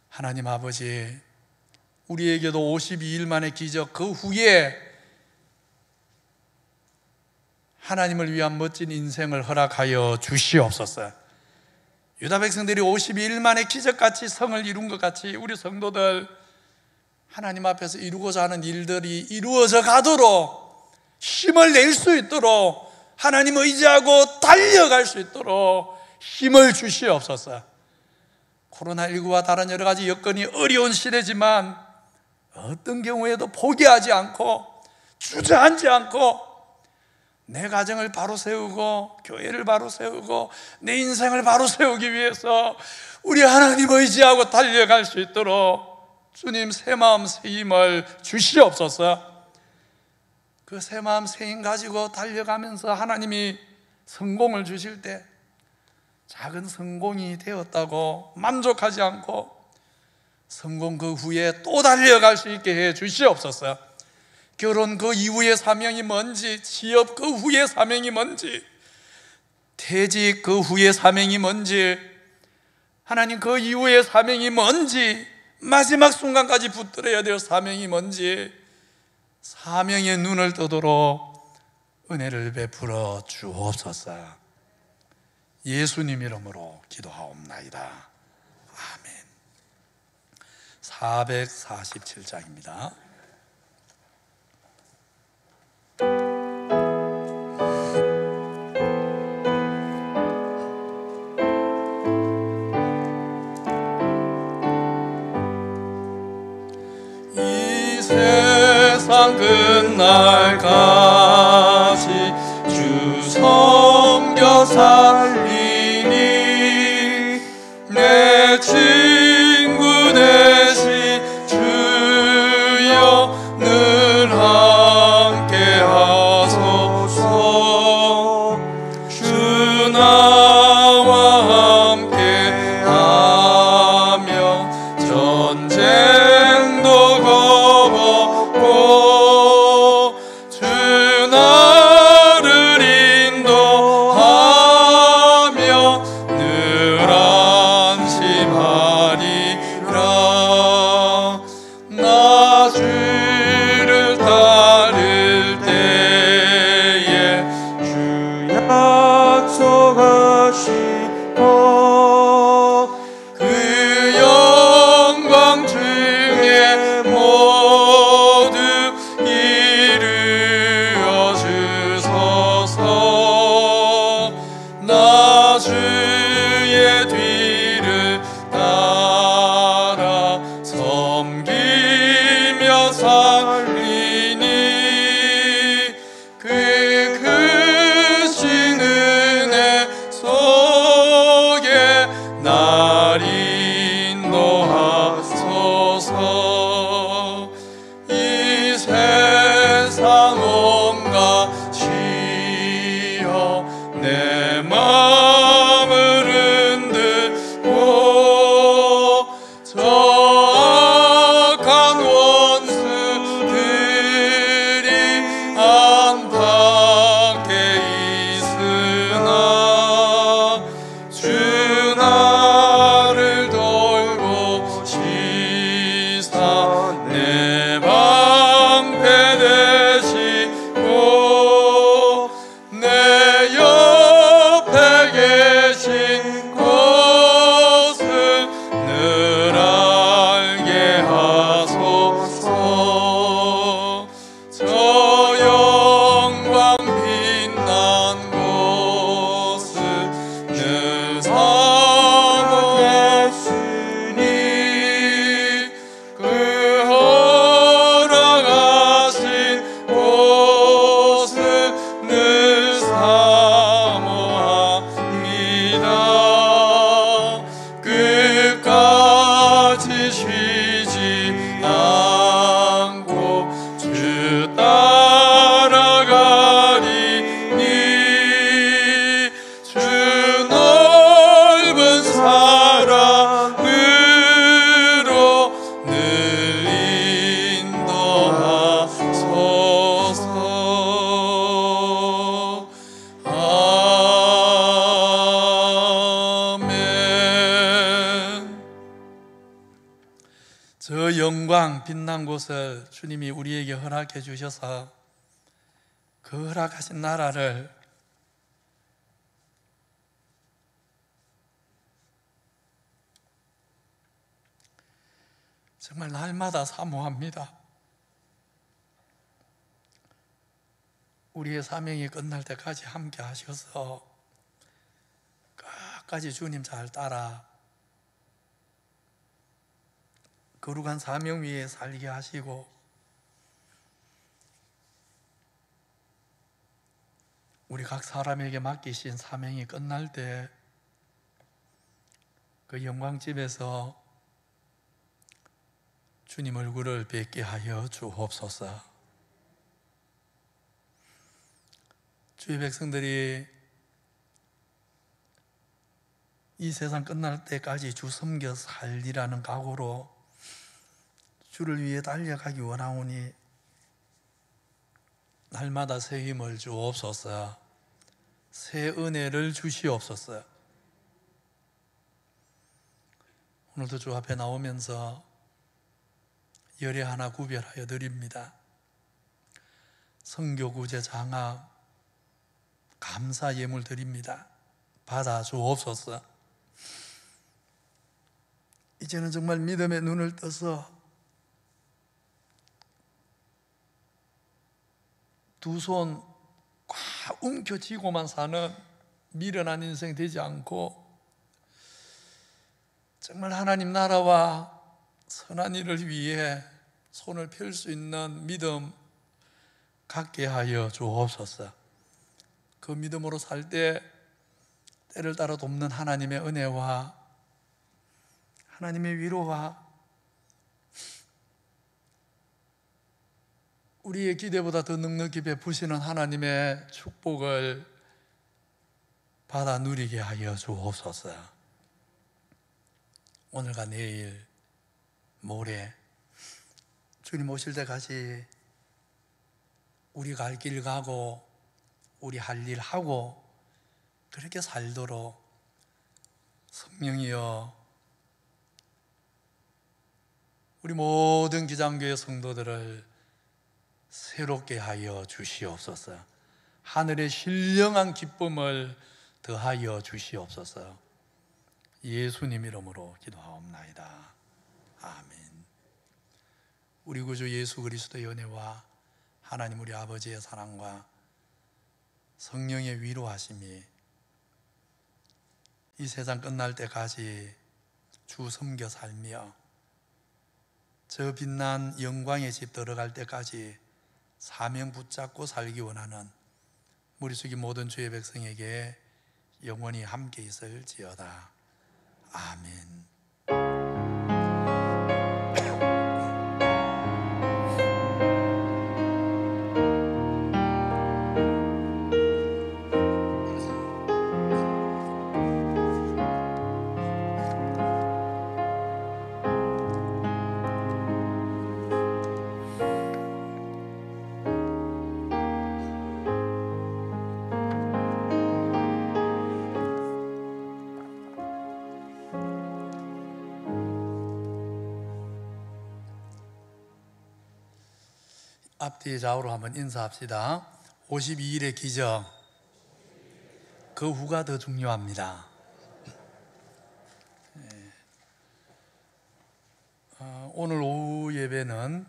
하나님 아버지, 우리에게도 52일 만의 기적, 그 후에 하나님을 위한 멋진 인생을 허락하여 주시옵소서. 유다 백성들이 52일 만에 기적같이 성을 이룬 것 같이 우리 성도들 하나님 앞에서 이루고자 하는 일들이 이루어져 가도록 힘을 낼 수 있도록, 하나님 의지하고 달려갈 수 있도록 힘을 주시옵소서. 코로나19와 다른 여러 가지 여건이 어려운 시대지만 어떤 경우에도 포기하지 않고 주저앉지 않고 내 가정을 바로 세우고 교회를 바로 세우고 내 인생을 바로 세우기 위해서 우리 하나님 의지하고 달려갈 수 있도록 주님 새 마음 새 힘을 주시옵소서. 그 새 마음 새 힘 가지고 달려가면서 하나님이 성공을 주실 때 작은 성공이 되었다고 만족하지 않고 성공 그 후에 또 달려갈 수 있게 해 주시옵소서. 결혼 그 이후의 사명이 뭔지, 취업 그 후의 사명이 뭔지, 퇴직 그 후의 사명이 뭔지, 하나님 그 이후의 사명이 뭔지, 마지막 순간까지 붙들어야 될 사명이 뭔지, 사명의 눈을 뜨도록 은혜를 베풀어 주옵소서. 예수님 이름으로 기도하옵나이다. 아멘. 447장입니다. 친구 되신 주여 늘 함께 하소서. 주 나와 함께 하며 전쟁도 겁없고 주 나를 인도하며 늘 안심하리라. 나 주를 따를 때에 주 약속하시고 그 영광 중에 모두 이루어 주소서. 나 주의 뒤를 따라 섬기며 살리니 그 크신 은혜 속에 날 인도하소서. 이 세상 온갖 시험 내 마음을 흔들고 저 악한 원수들이 안팎에 있으나 주 나를 돌보시사 내 방패 되시고 내 옆에 계신 것을 늘 알게 하소서. 저 영광 빛난 곳을 늘 사모하시니 그 허락하신 곳을 늘 사모합니다. 끝까지 쉬지 않고 주 따라가리니 주 넓은 사랑으로 늘 인도하소서. 아멘. 저 영광 빛난 곳을 주님이 우리에게 허락해 주셔서 그 허락하신 나라를 정말 날마다 사모합니다. 우리의 사명이 끝날 때까지 함께 하셔서 끝까지 주님 잘 따라 거룩한 사명 위에 살게 하시고 우리 각 사람에게 맡기신 사명이 끝날 때 그 영광집에서 주님 얼굴을 뵙게 하여 주옵소서. 주의 백성들이 이 세상 끝날 때까지 주 섬겨 살리라는 각오로 주를 위해 달려가기 원하오니 날마다 새 힘을 주옵소서. 새 은혜를 주시옵소서. 오늘도 주 앞에 나오면서 열애 하나 구별하여 드립니다. 성교구제 장합 감사 예물 드립니다. 받아 주옵소서. 이제는 정말 믿음의 눈을 떠서 두 손 꽉 움켜쥐고만 사는 미련한 인생 되지 않고 정말 하나님 나라와 선한 일을 위해 손을 펼 수 있는 믿음 갖게 하여 주옵소서. 그 믿음으로 살 때 때를 따라 돕는 하나님의 은혜와 하나님의 위로와 우리의 기대보다 더 넉넉히 베푸시는 하나님의 축복을 받아 누리게 하여 주옵소서. 오늘과 내일, 모레 주님 오실 때까지 우리 갈 길 가고 우리 할 일 하고 그렇게 살도록 성령이여 우리 모든 기장교회 성도들을 새롭게 하여 주시옵소서. 하늘의 신령한 기쁨을 더하여 주시옵소서. 예수님 이름으로 기도하옵나이다. 아멘. 우리 구주 예수 그리스도의 은혜와 하나님 우리 아버지의 사랑과 성령의 위로하심이 이 세상 끝날 때까지 주 섬겨 살며 저 빛난 영광의 집 들어갈 때까지 사명 붙잡고 살기 원하는 무리수기 모든 주의 백성에게 영원히 함께 있을지어다. 아멘. 앞뒤 좌우로 한번 인사합시다. 52일의 기적, 그 후가 더 중요합니다. 오늘 오후 예배는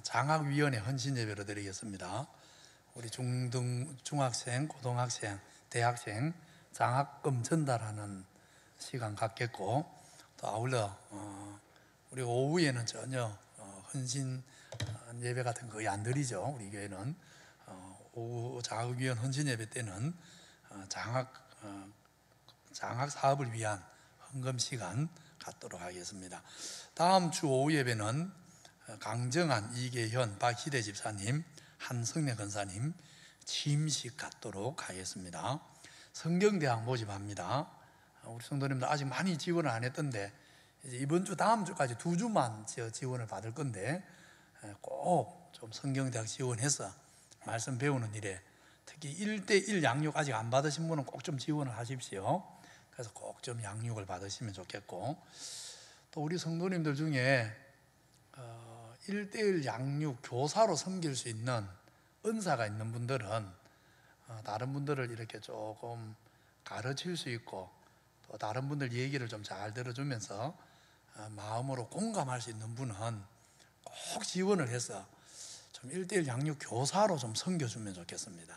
장학위원회 헌신 예배로 드리겠습니다. 우리 중학생, 고등학생, 대학생 장학금 전달하는 시간 갖겠고, 또 아울러 우리 오후에는 전혀 헌신 예배 같은 거 거의 안 드리죠. 우리 교회는 오후 장학위원 헌신 예배 때는 장학 사업을 위한 헌금 시간 갖도록 하겠습니다. 다음 주 오후 예배는 강정한, 이계현, 박희대 집사님, 한성래 권사님 취임식 갖도록 하겠습니다. 성경대학 모집합니다. 우리 성도님들 아직 많이 지원을 안 했던데 이제 이번 주 다음 주까지 2주만 지원을 받을 건데 꼭 좀 성경대학 지원해서 말씀 배우는 일에 특히 1:1 양육 아직 안 받으신 분은 꼭 좀 지원을 하십시오. 그래서 꼭 좀 양육을 받으시면 좋겠고, 또 우리 성도님들 중에 1:1 양육 교사로 섬길 수 있는 은사가 있는 분들은 다른 분들을 이렇게 조금 가르칠 수 있고 또 다른 분들 얘기를 좀 잘 들어주면서 마음으로 공감할 수 있는 분은 꼭 지원을 해서 좀 1:1 양육 교사로 좀 섬겨주면 좋겠습니다.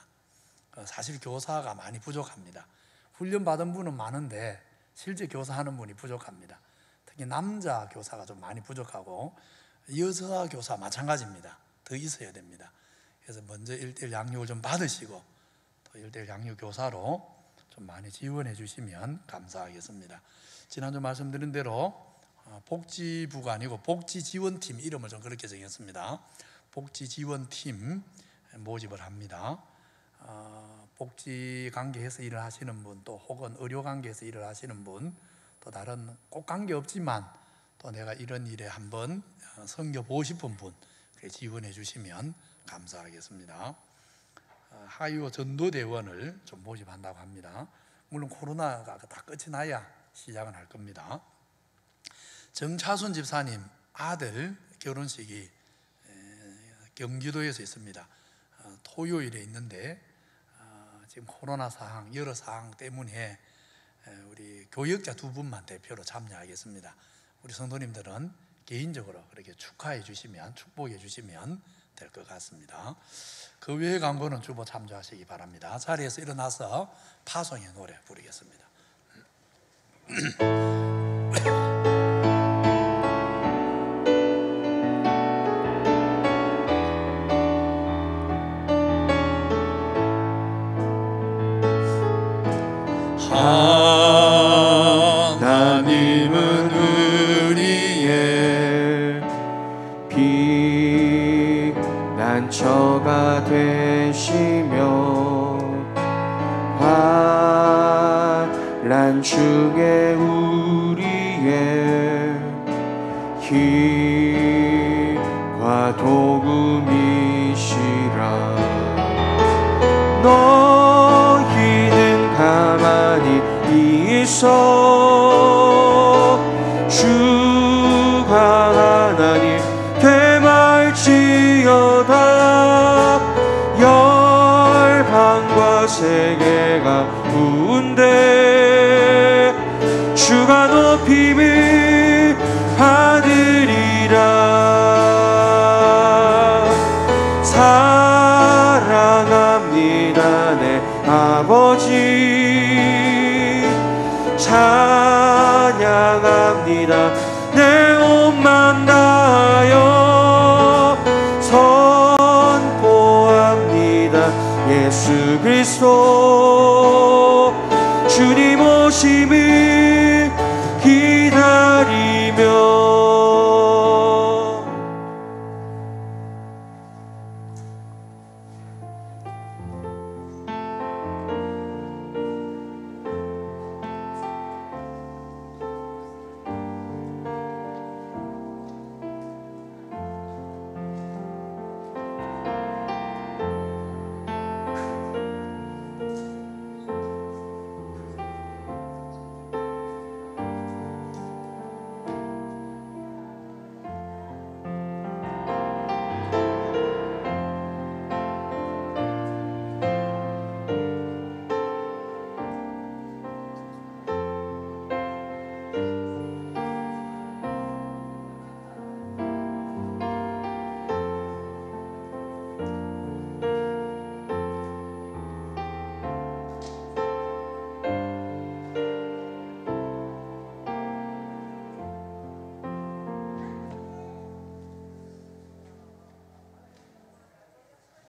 사실 교사가 많이 부족합니다. 훈련 받은 분은 많은데 실제 교사하는 분이 부족합니다. 특히 남자 교사가 좀 많이 부족하고 여자 교사 마찬가지입니다. 더 있어야 됩니다. 그래서 먼저 1:1 양육을 좀 받으시고 또 1:1 양육 교사로 좀 많이 지원해 주시면 감사하겠습니다. 지난주 말씀드린 대로 복지부가 아니고 복지지원팀 이름을 좀 그렇게 정했습니다. 복지지원팀 모집을 합니다. 복지관계에서 일을 하시는 분, 또 혹은 의료관계에서 일을 하시는 분, 또 다른 꼭 관계 없지만 또 내가 이런 일에 한번 섬겨보고 싶은 분 지원해 주시면 감사하겠습니다. 하이오 전도대원을 좀 모집한다고 합니다. 물론 코로나가 다 끝이 나야 시작은 할 겁니다. 정차순 집사님 아들 결혼식이 경기도에서 있습니다. 토요일에 있는데 지금 코로나 상황, 여러 상황 때문에 우리 교역자 2분만 대표로 참여하겠습니다. 우리 성도님들은 개인적으로 그렇게 축하해 주시면, 축복해 주시면 될 것 같습니다. 그 외의 광고는 주보 참조하시기 바랍니다. 자리에서 일어나서 파송의 노래 부르겠습니다. 난중에 우리의 힘과 도움이시라. 너희는 가만히 있어 주가 하나님 되말지어다. 열방과 세계가 우운데 주가 높임을 받으리라. 사랑합니다 내 아버지, 찬양합니다 내 옷만 다하여 선포합니다 예수 그리스도 주님 오심을